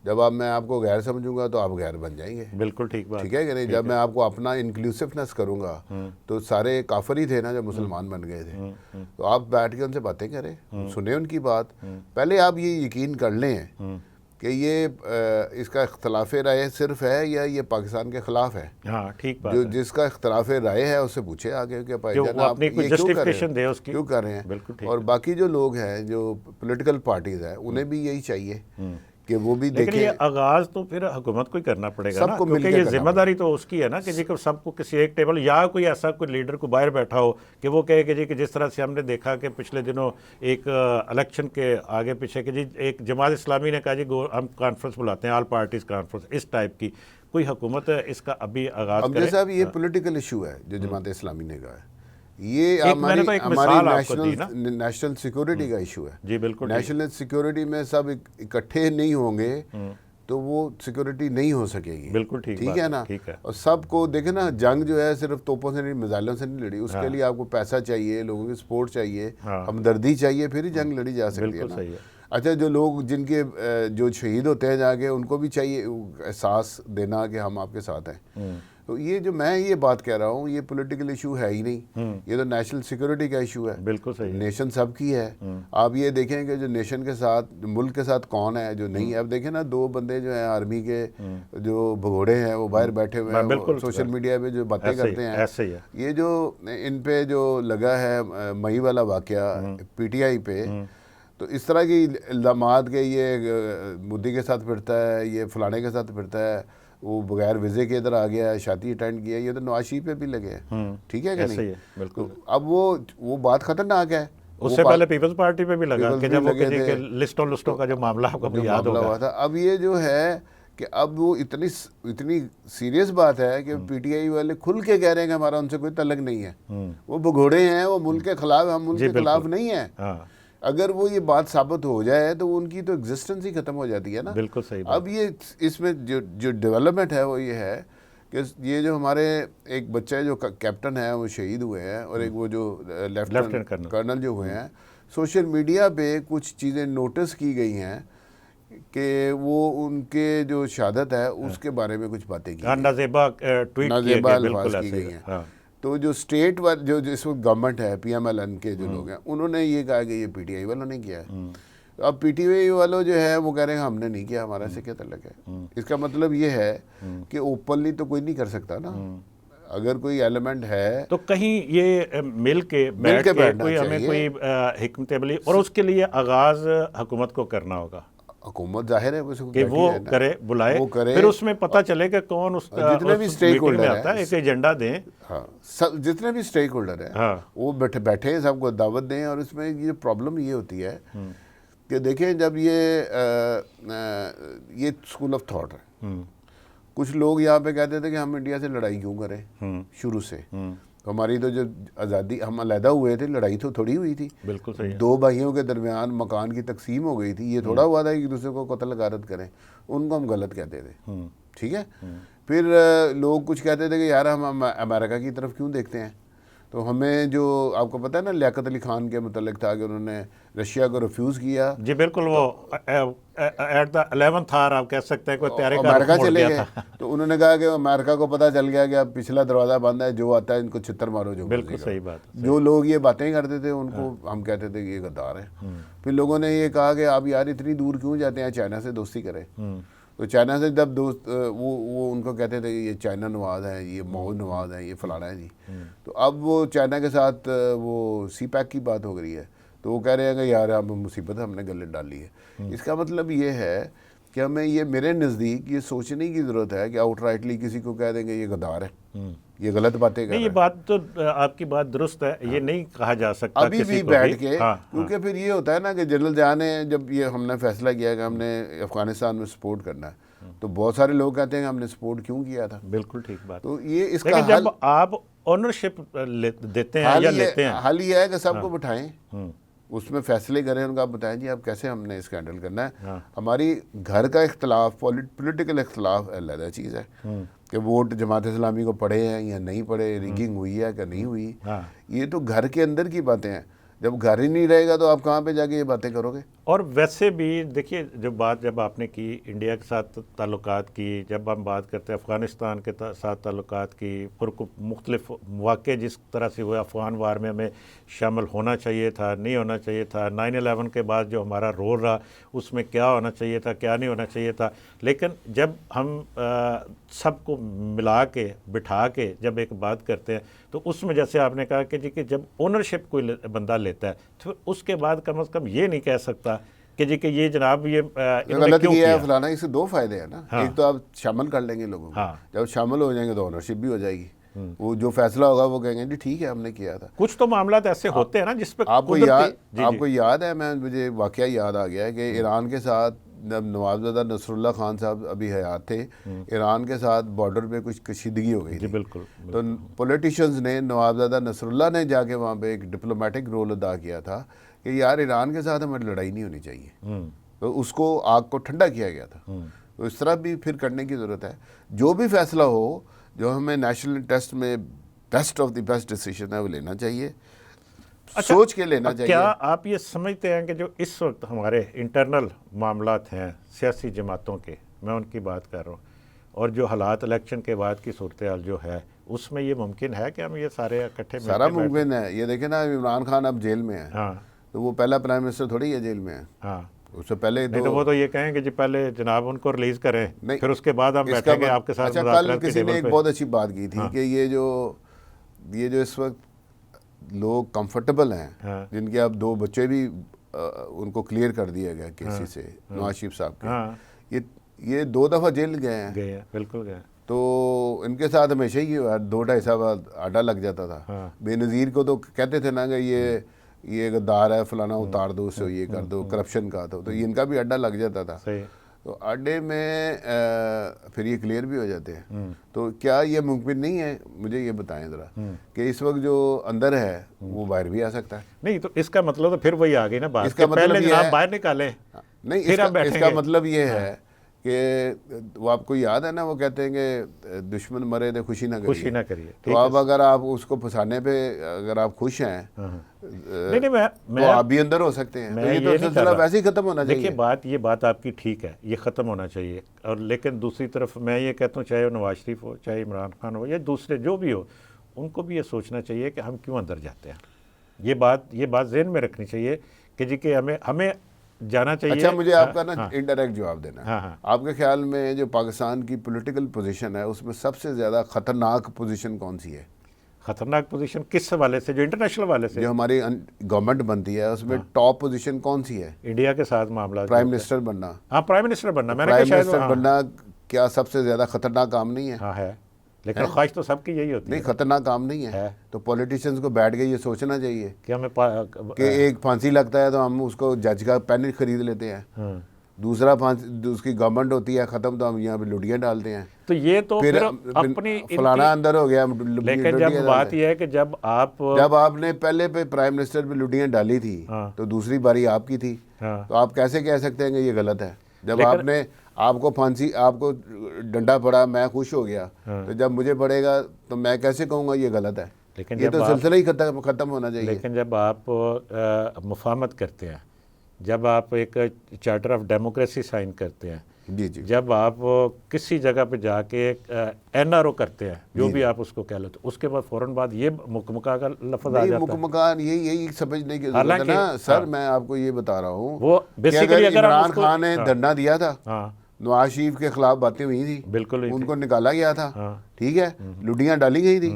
جب میں آپ کو غیر سمجھوں گا تو آپ غیر بن جائیں گے، بالکل ٹھیک بات، ٹھیک ہے کہ نہیں؟ جب میں آپ کو اپنا انکلوسیونیس کروں گا تو سارے کافر ہی تھے نا جو مسلمان بن گئے تھے، تو آپ بیٹھ کے ان سے باتیں کریں، سنیں ان کی بات، پہلے آپ یہ یقین کر لیں کہ یہ اس کا اختلاف رائے صرف ہے یا یہ پاکستان کے خلاف ہے۔ ہاں ٹھیک بات جو ہے، جس کا اختلاف رائے ہے اس سے پوچھے آگے کہ بھائی جو جان وہ آپ اپنی یہ کوئی کیوں کر رہے justification دے اس کی، ہیں، کیوں کر رہے ہیں؟ بالکل ٹھیک اور باقی جو لوگ ہیں جو پولیٹیکل پارٹیز ہیں انہیں بھی یہی چاہیے کہ وہ بھی لیکن دیکھیں۔ یہ آغاز تو پھر حکومت کو ہی کرنا پڑے گا سب نا، کو مل کیونکہ کے یہ کرنا ذمہ داری تو اس کی ہے نا کہ جی کہ سب کو کسی ایک ٹیبل، یا کوئی ایسا کوئی لیڈر کو باہر بیٹھا ہو کہ وہ کہے کہ جی کہ جس طرح سے ہم نے دیکھا کہ پچھلے دنوں ایک الیکشن کے آگے پیچھے کہ جی ایک جماعت اسلامی نے کہا جی ہم کانفرنس بلاتے ہیں، آل پارٹیز کانفرنس، اس ٹائپ کی کوئی حکومت اس کا ابھی آغاز اب کرے۔ جیسا اب یہ پولیٹیکل ایشو ہے جو جماعت اسلامی نے کہا ہے، یہ میں نے تو ایک مثال آپ کو دی نا، نیشنل سیکورٹی کا ایشو ہے۔ جی بالکل نیشنل سیکورٹی میں سب اکٹھے نہیں ہوں گے تو وہ سیکورٹی نہیں ہو سکے گی، بالکل ٹھیک ٹھیک ہے نا؟ ٹھیک ہے، اور سب کو دیکھیں نا، جنگ جو ہے صرف توپوں سے نہیں، میزائلوں سے نہیں لڑی، اس کے لیے آپ کو پیسہ چاہیے، لوگوں کی سپورٹ چاہیے، ہمدردی چاہیے، پھر ہی جنگ لڑی جا سکتی ہے بالکل نا۔ صحیح ہے، اچھا، جو لوگ جن کے جو شہید ہوتے ہیں جا کے، ان کو بھی چاہیے احساس دینا کہ ہم آپ کے ساتھ ہیں۔ تو یہ جو میں یہ بات کہہ رہا ہوں، یہ پولیٹیکل ایشو ہے ہی نہیں، یہ تو نیشنل سیکورٹی کا ایشو ہے، بالکل صحیح ہے، نیشن سب کی ہے۔ آپ یہ دیکھیں کہ جو نیشن کے ساتھ، ملک کے ساتھ کون ہے جو نہیں ہے۔ اب دیکھیں نا، 2 بندے جو ہیں آرمی کے جو بھگوڑے ہیں وہ باہر بیٹھے ہوئے ہیں، سوشل میڈیا پہ جو باتیں کرتے ہیں، ایسے ہی ہے، یہ جو ان پہ جو لگا ہے مئی والا واقعہ پی ٹی آئی پہ، تو اس طرح کی الزامات کہ یہ مودی کے ساتھ پھرتا ہے، یہ فلانے کے ساتھ پھرتا ہے، وہ بغیر ویزے کے ادھر آ گیا ہے، شادی اٹینڈ کیا، یہ تو نواز شریف پہ بھی لگے ہیں، ٹھیک ہے کہ ایسے ہی نہیں؟ ہے، بالکل۔ اب وہ بات خطرناک ہے۔ اس سے پہلے پیپلز پارٹی پہ بھی لگا کہ جب وہ لگے تھے، لسٹوں کا جو معاملہ آپ کو یاد معاملہ ہوگا ہوا تھا۔ اب یہ جو ہے کہ اب وہ اتنی سیریس بات ہے کہ پی ٹی آئی والے کھل کے کہہ رہے ہیں کہ ہمارا ان سے کوئی تعلق نہیں ہے، وہ بھگوڑے ہیں، وہ ملک کے خلاف، ہم ملک کے خلاف نہیں ہیں۔ اگر وہ یہ بات ثابت ہو جائے تو ان کی تو ایگزسٹنس ہی ختم ہو جاتی ہے نا۔ بالکل صحیح۔ اب یہ اس میں جو ڈیولپمنٹ ہے وہ یہ ہے کہ یہ جو ہمارے ایک بچے جو کیپٹن ہیں وہ شہید ہوئے ہیں، اور ایک وہ جو لیفٹیننٹ کرنل جو ہوئے ہیں، سوشل میڈیا پہ کچھ چیزیں نوٹس کی گئی ہیں کہ وہ ان کے جو شہادت ہے اس کے بارے میں کچھ باتیں کی نازیبا ٹویٹ نازیبا کیے الفاظ بالکل کی ایسے گئی ہیں. ہاں تو جو اسٹیٹ جو اس وقت گورنمنٹ ہے پی ایم ایل این کے جو لوگ ہیں انہوں نے یہ کہا کہ یہ پی ٹی آئی والوں نے کیا ہے. اب پی ٹی آئی والوں جو ہے وہ کہہ رہے ہیں ہم نے نہیں کیا, ہمارا سے کیا تعلق ہے. اس کا مطلب یہ ہے کہ اوپنلی تو کوئی نہیں کر سکتا نا, اگر کوئی ایلیمنٹ ہے تو کہیں یہ مل کے بیٹھ کے بیٹھنا کوئی ہمیں چاہیے. کوئی حکمت عملی, اور اس کے لیے آغاز حکومت کو کرنا ہوگا حکومت ظاہر ہے کہ وہ کرے, بلائے, وہ کرے, پھر اس میں پتہ چلے کہ کون اس جتنے بھی اسٹیک میٹنگ میں ہولڈر آتا ہے, ایک ایجنڈا دیں. ہاں جتنے بھی اسٹیک ہولڈر ہیں ہاں وہ بیٹھے ہیں, سب کو دعوت دیں. اور اس میں یہ پرابلم یہ ہوتی ہے کہ دیکھیں جب یہ اسکول آف تھاٹ ہے, کچھ لوگ یہاں پہ کہتے تھے کہ ہم انڈیا سے لڑائی کیوں کریں شروع سے. ہماری تو جو آزادی, ہم علیحدہ ہوئے تھے, لڑائی تو تھوڑی ہوئی تھی, بالکل صحیح ہے. دو بھائیوں کے درمیان مکان کی تقسیم ہو گئی تھی, یہ تھوڑا ہوا تھا کہ ایک دوسرے کو قتل غارت کریں. ان کو ہم غلط کہتے تھے, ٹھیک ہے. پھر لوگ کچھ کہتے تھے کہ یار ہم امریکہ کی طرف کیوں دیکھتے ہیں. تو ہمیں جو آپ کو پتہ ہے نا لیاقت علی خان کے متعلق تھا کہ انہوں نے رشیا کو ریفیوز کیا. جی بالکل, وہ ایٹ دا 11th آور آپ کہہ سکتے ہیں کوئی تیارے کا امریکہ رخ مڑ چلے گیا گئے. تھا. تو انہوں نے کہا کہ امریکہ کو پتہ چل گیا کہ اب پچھلا دروازہ بند ہے, جو آتا ہے ان کو چھتر مارو. جو بالکل صحیح بات ہے. جو لوگ یہ باتیں کرتے تھے ان کو ہم کہتے تھے کہ یہ غدار ہے. پھر لوگوں نے یہ کہا کہ آپ یار اتنی دور کیوں جاتے ہیں, چائنا سے دوستی کریں. تو چائنا سے جب دوست وہ ان کو کہتے تھے کہ یہ چائنا نواز ہے, یہ ماؤ نواز ہے, یہ فلانا ہے جی. تو اب وہ چائنا کے ساتھ وہ سی پیک کی بات ہو گئی ہے. تو وہ کہہ رہے ہیں کہ یار اب مصیبت ہم نے گلے ڈالی ہے. اس کا مطلب یہ ہے کہ ہمیں یہ میرے نزدیک یہ سوچنے کی ضرورت ہے کہ آؤٹ رائٹلی کسی کو کہہ دیں گے یہ غدار ہے, یہ غلط باتیں کر رہے ہیں. یہ بات تو آپ کی بات درست ہے, یہ نہیں کہا جا سکتا ابھی بھی بیٹھ کے, کیونکہ پھر یہ ہوتا ہے نا کہ جنرل جہاں نے جب یہ ہم نے فیصلہ کیا کہ ہم نے افغانستان میں سپورٹ کرنا ہے, تو بہت سارے لوگ کہتے ہیں کہ ہم نے سپورٹ کیوں کیا تھا. بالکل ٹھیک بات. تو یہ اس لیکن کا جب آپ اونرشپ دیتے ہیں یا لیتے ہیں, حل یہ ہے کہ سب کو بٹھائیں, اس میں فیصلے کریں, ان کو آپ بتائیں جی آپ کیسے ہم نے اس کا ہینڈل کرنا ہے. ہماری گھر کا اختلاف, پولیٹیکل اختلاف علیحدہ چیز ہے کہ ووٹ جماعت اسلامی کو پڑے ہیں یا نہیں پڑے, ریگنگ ہوئی ہے کہ نہیں ہوئی, یہ تو گھر کے اندر کی باتیں ہیں. جب گھر ہی نہیں رہے گا تو آپ کہاں پہ جا کے یہ باتیں کرو گے. اور ویسے بھی دیکھیے جب آپ نے کی انڈیا کے ساتھ تعلقات کی, جب ہم بات کرتے ہیں افغانستان کے ساتھ تعلقات کی, مختلف واقع جس طرح سے ہوئے, افغان وار میں ہمیں شامل ہونا چاہیے تھا, نہیں ہونا چاہیے تھا, 9/11 کے بعد جو ہمارا رول رہا اس میں کیا ہونا چاہیے تھا, کیا نہیں ہونا چاہیے تھا. لیکن جب ہم سب کو ملا کے بٹھا کے جب ایک بات کرتے ہیں تو اس میں جیسے آپ نے کہا کہ جی کہ جب اونرشپ کوئی بندہ لیتا ہے تو اس کے بعد کم از کم یہ نہیں کہہ سکتا کہ جی کہ یہ جناب یہ غلط کیا ہے فلانا. اس سے دو فائدے ہیں نا, ایک تو آپ شامل کر لیں گے لوگوں کو, جب شامل ہو جائیں گے تو اونرشپ بھی ہو جائے گی. وہ جو فیصلہ ہوگا وہ کہیں گے جی ٹھیک ہے ہم نے کیا تھا. کچھ تو معاملات ایسے ہوتے ہیں نا جس پہ آپ کو یاد ہے, مجھے واقعہ یاد آ گیا ہے کہ ایران کے ساتھ جب نوابزادہ نصر اللہ خان صاحب ابھی حیات تھے, ایران کے ساتھ بارڈر پہ کچھ کشیدگی ہو گئی تھی. بالکل. تو پولیٹیشینز نے, نوابزادہ نصر اللہ نے جا کے وہاں پہ ایک ڈپلومیٹک رول ادا کیا تھا کہ یار ایران کے ساتھ ہمیں لڑائی نہیں ہونی چاہیے. تو اس کو آگ کو ٹھنڈا کیا گیا تھا. تو اس طرح بھی پھر کرنے کی ضرورت ہے. جو بھی فیصلہ ہو, جو ہمیں نیشنل انٹرسٹ میں best of the best decision ہے وہ لینا چاہیے, سوچ کے لینا چاہیے. کیا آپ یہ سمجھتے ہیں کہ جو اس وقت ہمارے انٹرنل معاملات ہیں سیاسی جماعتوں کے, میں ان کی بات کر رہا ہوں, اور جو حالات الیکشن کے بعد کی صورتحال جو ہے اس میں یہ ممکن ہے کہ ہم یہ سارے اکٹھے سارا ممکن ہے. یہ دیکھیں نا عمران خان اب جیل میں ہے, تو وہ پہلا پرائم منسٹر تھوڑی ہے جیل میں ہے. اس سے پہلے تو وہ تو یہ کہیں کہ جی پہلے جناب ان کو ریلیز کریں, پھر اس کے بعد ہم بیٹھیں گے آپ کے ساتھ. کل کسی نے ایک بہت اچھی بات کی تھی کہ یہ جو اس وقت لوگ کمفرٹیبل ہیں, جن کے اب 2 بچے بھی ان کو کلیئر کر دیا گیا کیسی سے, نواز شریف صاحب کے, یہ 2 دفعہ جیل گئے ہیں. بالکل گئے. تو ان کے ساتھ ہمیشہ ہی 2-2.5 سال آڈا لگ جاتا تھا. بے نظیر کو تو کہتے تھے نا کہ یہ غدار ہے, فلانا اتار دو اسے, یہ کر دو, کرپشن کا. تو ان کا بھی اڈا لگ جاتا تھا. تو اڈے میں پھر یہ کلیئر بھی ہو جاتے ہیں. تو کیا یہ ممکن نہیں ہے, مجھے یہ بتائیں ذرا, کہ اس وقت جو اندر ہے وہ باہر بھی آ سکتا ہے؟ نہیں, تو اس کا مطلب تو پھر وہی آ گئی نا بات, اس کا مطلب پہلے جناب باہر نکالیں. نہیں, اس کا مطلب یہ ہے کہ وہ آپ کو یاد ہے نا، وہ کہتے ہیں کہ دشمن مرے تو خوشی خوشی نہ نہ کریے. تو اب اگر آپ اس کو پھنسانے پہ اگر آپ خوش ہیں نہیں میں تو آپ بھی اندر ہو سکتے ہیں. تو میں یہ تو نہیں کر سلسلہ رہا. ویسے ہی ختم ہونا چاہیے. دیکھیے یہ بات آپ کی ٹھیک ہے، یہ ختم ہونا چاہیے. اور لیکن دوسری طرف میں یہ کہتا ہوں، چاہے وہ نواز شریف ہو، چاہے عمران خان ہو، یا دوسرے جو بھی ہو، ان کو بھی یہ سوچنا چاہیے کہ ہم کیوں اندر جاتے ہیں. یہ بات ذہن میں رکھنی چاہیے کہ جی کہ ہمیں جانا چاہیے. اچھا مجھے آپ کا نا انڈائریکٹ جواب دینا ہے. ہاں. آپ کے خیال میں جو پاکستان کی پولیٹیکل پوزیشن ہے اس میں سب سے زیادہ خطرناک پوزیشن کون سی ہے؟ خطرناک پوزیشن کس حوالے سے؟ جو انٹرنیشنل حوالے سے جو ہماری گورنمنٹ بنتی ہے اس میں ٹاپ پوزیشن کون سی ہے؟ انڈیا کے ساتھ معاملات. پرائم منسٹر بننا. ہاں پرائم منسٹر بننا. میں نے پرائم کہا شاید منسٹر بننا کیا سب سے زیادہ خطرناک کام نہیں ہے؟ ہاں ہے، لیکن خواہش تو سب کی یہی ہوتی ہے. نہیں خطرناک کام نہیں ہے. تو پولیٹیشینز کو بیٹھ کے یہ سوچنا چاہیے کہ ہمیں کہ ایک پھانسی لگتا ہے تو ہم اس کو جج کا پین خرید لیتے ہیں. دوسرا اس کی گورنمنٹ ہوتی ہے ختم تو ہم یہاں پہ لٹیاں ڈالتے ہیں. تو یہ تو پھر اپنی فلانا اندر ہو گیا. لیکن جب بات یہ ہے کہ جب آپ نے پہلے پہ پرائم منسٹر پہ لٹیاں ڈالی تھی تو دوسری باری آپ کی تھی. تو آپ کیسے کہہ سکتے ہیں کہ یہ غلط ہے؟ جب آپ کو پھانسی، آپ کو ڈنڈا پڑا، میں خوش ہو گیا، تو جب مجھے پڑے گا تو میں کیسے کہوں گا یہ غلط ہے؟ یہ تو سلسلہ ہی ختم ہونا چاہیے. لیکن جب آپ مفاہمت کرتے ہیں، جب آپ ایک چارٹر آف ڈیموکریسی سائن کرتے ہیں، جی جی، جب آپ کسی جگہ پہ جا کے این آر او کرتے ہیں، جو بھی آپ اس کو کہہ لو، تو اس کے بعد فوراً بعد یہ مکمکا کا لفظ آ جاتا ہے. مکمکا یہی سمجھنے کی ضرورت ہے نا سر. میں آپ کو یہ بتا رہا ہوں وہ کہ اگر بیسیکلی عمران خان نے دھرنا دیا تھا، نواز شریف کے خلاف باتیں ہوئی تھی، بالکل ان کو نکالا گیا تھا، ٹھیک ہے، لٹیاں ڈالی گئی تھی،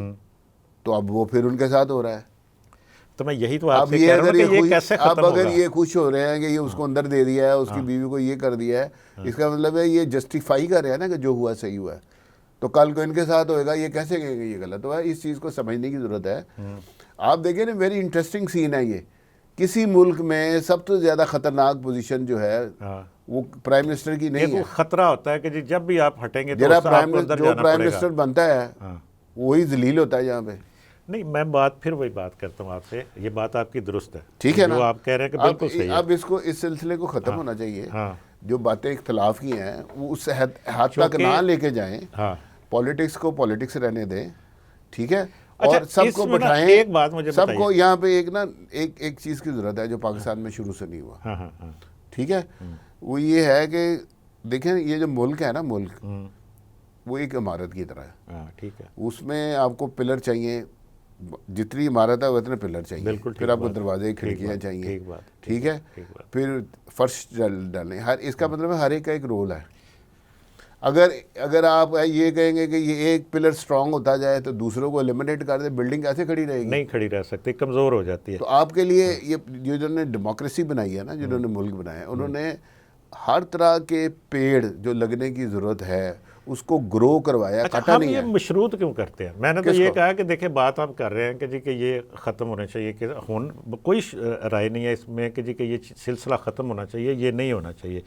تو اب وہ پھر ان کے ساتھ ہو رہا ہے. تو میں یہی تو آپ سے کہہ رہا ہوں کہ یہ کیسے ختم ہوگا. اب اگر یہ خوش ہو رہے ہیں کہ یہ اس کو اندر دے دیا ہے، اس کی بیوی کو یہ کر دیا ہے، اس کا مطلب ہے یہ جسٹیفائی کر رہے ہیں نا کہ جو ہوا صحیح ہوا ہے. تو کل کو ان کے ساتھ ہوئے گا، یہ کیسے کہیں گے یہ غلط ہوا ہے؟ اس چیز کو سمجھنے کی ضرورت ہے. آپ دیکھیں نا، ویری انٹرسٹنگ سین ہے یہ. کسی ملک میں سب سے زیادہ خطرناک پوزیشن جو ہے وہ پرائم منسٹر کی نہیں ہے. خطرہ ہوتا ہے کہ جی جب بھی آپ ہٹیں گے تو جو آپ کو اندر جانا پرائم پڑے گا. منسٹر بنتا ہے وہی ذلیل ہوتا ہے یہاں پہ. نہیں میں پھر وہی بات کرتا ہوں آپ سے. یہ بات آپ کی درست ہے، ٹھیک ہے نا. جو آپ کہہ رہے ہیں کہ بالکل صحیح ہے. اب اس سلسلے کو ختم ہونا چاہیے. جو باتیں اختلاف کی ہیں وہ اس حد تک نہ لے کے جائیں. پولیٹکس کو پولیٹکس رہنے دیں، ٹھیک ہے، اور سب کو بٹھائیں. ایک بات مجھے سب کو یہاں پہ ایک چیز کی ضرورت ہے جو پاکستان میں شروع سے نہیں ہوا، ٹھیک ہے. وہ یہ ہے کہ دیکھیں یہ جو ملک ہے نا، ملک وہ ایک عمارت کی طرح ہے. ٹھیک ہے، اس میں آپ کو پلر چاہیے، جتنی عمارت ہے اتنے پلر چاہیے. پھر آپ کو دروازے کھڑکیاں چاہیے، ٹھیک ہے، پھر فرش ڈالیں. اس کا مطلب ہے ہر ایک کا ایک رول ہے. اگر آپ یہ کہیں گے کہ یہ ایک پلر سٹرونگ ہوتا جائے تو دوسروں کو ایلیمنیٹ کر دے، بلڈنگ کیسے کھڑی رہے گی؟ نہیں کھڑی رہ سکتی، کمزور ہو جاتی ہے. تو آپ کے لیے یہ جنہوں نے ڈیموکریسی بنائی ہے نا، جنہوں نے ملک بنایا ہے، انہوں نے ہر طرح کے پیڑ جو لگنے کی ضرورت ہے اس کو گرو کروایا، کٹا نہیں ہے. ہم یہ مشروط کیوں کرتے ہیں؟ میں نے تو یہ کہا کہ دیکھیں بات آپ کر رہے ہیں کہ جی کہ یہ ختم ہونا چاہیے، کہ کوئی رائے نہیں ہے اس میں کہ جی کہ یہ سلسلہ ختم ہونا چاہیے، یہ نہیں ہونا چاہیے.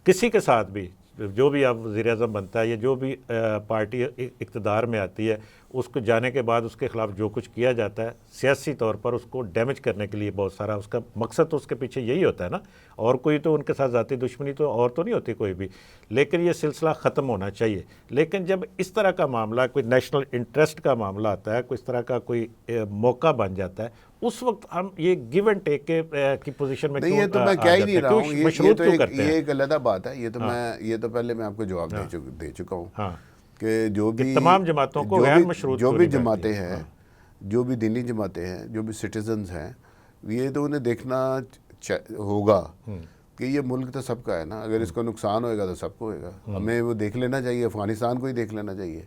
کسی کے ساتھ بھی جو بھی اب وزیر اعظم بنتا ہے یا جو بھی پارٹی اقتدار میں آتی ہے، اس کو جانے کے بعد اس کے خلاف جو کچھ کیا جاتا ہے سیاسی طور پر اس کو ڈیمیج کرنے کے لیے بہت سارا اس کا مقصد تو اس کے پیچھے یہی ہوتا ہے نا. اور کوئی تو ان کے ساتھ ذاتی دشمنی تو اور تو نہیں ہوتی کوئی بھی. لیکن یہ سلسلہ ختم ہونا چاہیے. لیکن جب اس طرح کا معاملہ، کوئی نیشنل انٹرسٹ کا معاملہ آتا ہے، کوئی اس طرح کا کوئی موقع بن جاتا ہے، اس وقت ہم یہ گیو اینڈ ٹیک کی پوزیشن میں نہیں. یہ تو میں کہہ ہی نہیں رہا ہوں، یہ ایک علیحدہ بات ہے. یہ تو پہلے میں آپ کو جواب دے چکا ہوں کہ جو بھی تمام جماعتوں کو غیر مشروط جو بھی جماعتیں ہیں، جو بھی دینی جماعتیں ہیں، جو بھی سٹیزنز ہیں، یہ تو انہیں دیکھنا ہوگا کہ یہ ملک تو سب کا ہے نا. اگر اس کو نقصان ہوئے گا تو سب کو ہوئے گا. ہمیں وہ دیکھ لینا چاہیے، افغانستان کو ہی دیکھ لینا چاہیے.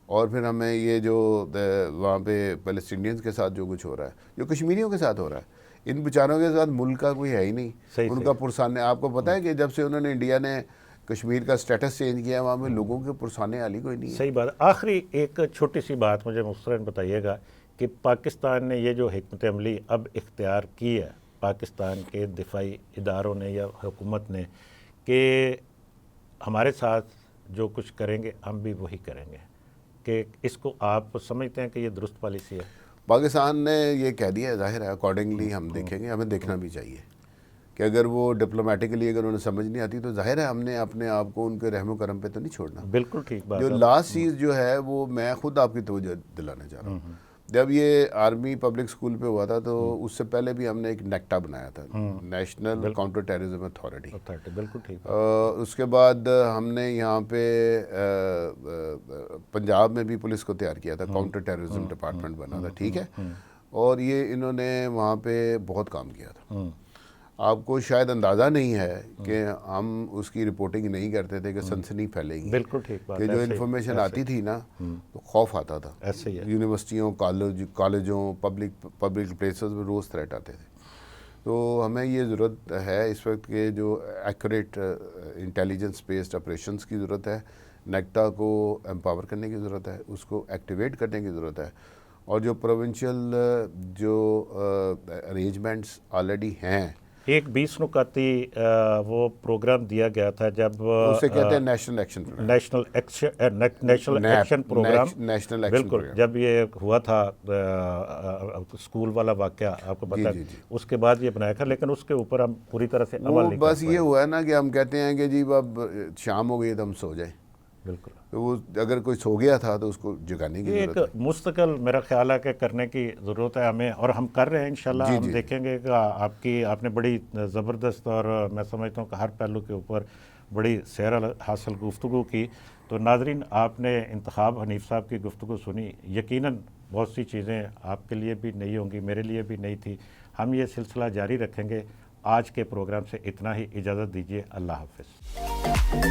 اور پھر ہمیں یہ جو وہاں پہ پیلسٹینینز کے ساتھ جو کچھ ہو رہا ہے، جو کشمیریوں کے ساتھ ہو رہا ہے، ان بیچاروں کے ساتھ ملک کا کوئی ہے ہی نہیں. ان کا پرسانے، آپ کو پتہ ہے کہ جب سے انہوں نے انڈیا نے کشمیر کا سٹیٹس چینج کیا، وہاں میں لوگوں کے پرسانے والی کوئی نہیں ہے. صحیح بات ہے. آخری ایک چھوٹی سی بات مجھے مختصراً بتائیے گا کہ پاکستان نے یہ جو حکمت عملی اب اختیار کی ہے پاکستان کے دفاعی اداروں نے یا حکومت نے، کہ ہمارے ساتھ جو کچھ کریں گے ہم بھی وہی کریں گے، کہ اس کو آپ سمجھتے ہیں کہ یہ درست پالیسی ہے؟ پاکستان نے یہ کہہ دیا ہے، ظاہر ہے اکارڈنگلی ہم دیکھیں گے. ہمیں دیکھنا بھی چاہیے کہ اگر وہ ڈپلومیٹکلی اگر انہیں سمجھ نہیں آتی تو ظاہر ہے ہم نے اپنے آپ کو ان کے رحم و کرم پہ تو نہیں چھوڑنا. بالکل ٹھیک بات جو ہے. لاسٹ چیز جو ہے وہ میں خود آپ کی توجہ دلانا چاہ رہا ہوں. جب یہ آرمی پبلک اسکول پہ ہوا تھا تو اس سے پہلے بھی ہم نے ایک نیکٹا بنایا تھا, نیشنل کاؤنٹر ٹیررزم اتھارٹی. بالکل ٹھیک. اس کے بعد ہم نے یہاں پہ پنجاب میں بھی پولیس کو تیار کیا تھا, کاؤنٹر ٹیررزم ڈپارٹمنٹ بنا تھا, ٹھیک ہے. اور یہ انہوں نے وہاں پہ بہت کام کیا تھا. آپ کو شاید اندازہ نہیں ہے کہ ہم اس کی رپورٹنگ نہیں کرتے تھے کہ سنسنی پھیلے گی. بالکل ٹھیک بات. کہ جو انفارمیشن آتی تھی نا تو خوف آتا تھا. ایسے ہی ہے. یونیورسٹیوں, کالجوں, پبلک پلیسز میں روز تھریٹ آتے تھے. تو ہمیں یہ ضرورت ہے اس وقت کہ جو ایکوریٹ انٹیلیجنس بیسڈ آپریشنس کی ضرورت ہے, نیکٹا کو امپاور کرنے کی ضرورت ہے, اس کو ایکٹیویٹ کرنے کی ضرورت ہے. اور جو پروونشل جو ارینجمنٹس آلریڈی ہیں, ایک 20 نکاتی وہ پروگرام دیا گیا تھا جب اسے کہتے ہیں نیشنل ایکشن پروگرام. نیشنل بالکل, جب یہ ہوا تھا اسکول والا واقعہ آپ کو پتا, اس کے بعد یہ بنایا تھا, لیکن اس کے اوپر ہم پوری طرح سے عمل نہیں. بس یہ ہوا ہے نا کہ ہم کہتے ہیں کہ جی اب شام ہو گئی تو ہم سو جائیں. بالکل. تو وہ اگر کوئی سو گیا تھا تو اس کو جگانے کی ضرورت ہے. ایک مستقل میرا خیال ہے کہ کرنے کی ضرورت ہے ہمیں, اور ہم کر رہے ہیں انشاءاللہ. ہم دیکھیں گے کہ آپ نے بڑی زبردست اور میں سمجھتا ہوں کہ ہر پہلو کے اوپر بڑی سیر حاصل گفتگو کی. تو ناظرین, آپ نے انتخاب حنیف صاحب کی گفتگو سنی. یقیناً بہت سی چیزیں آپ کے لیے بھی نئی ہوں گی, میرے لیے بھی نئی تھی. ہم یہ سلسلہ جاری رکھیں گے. آج کے پروگرام سے اتنا ہی, اجازت دیجیے. اللہ حافظ.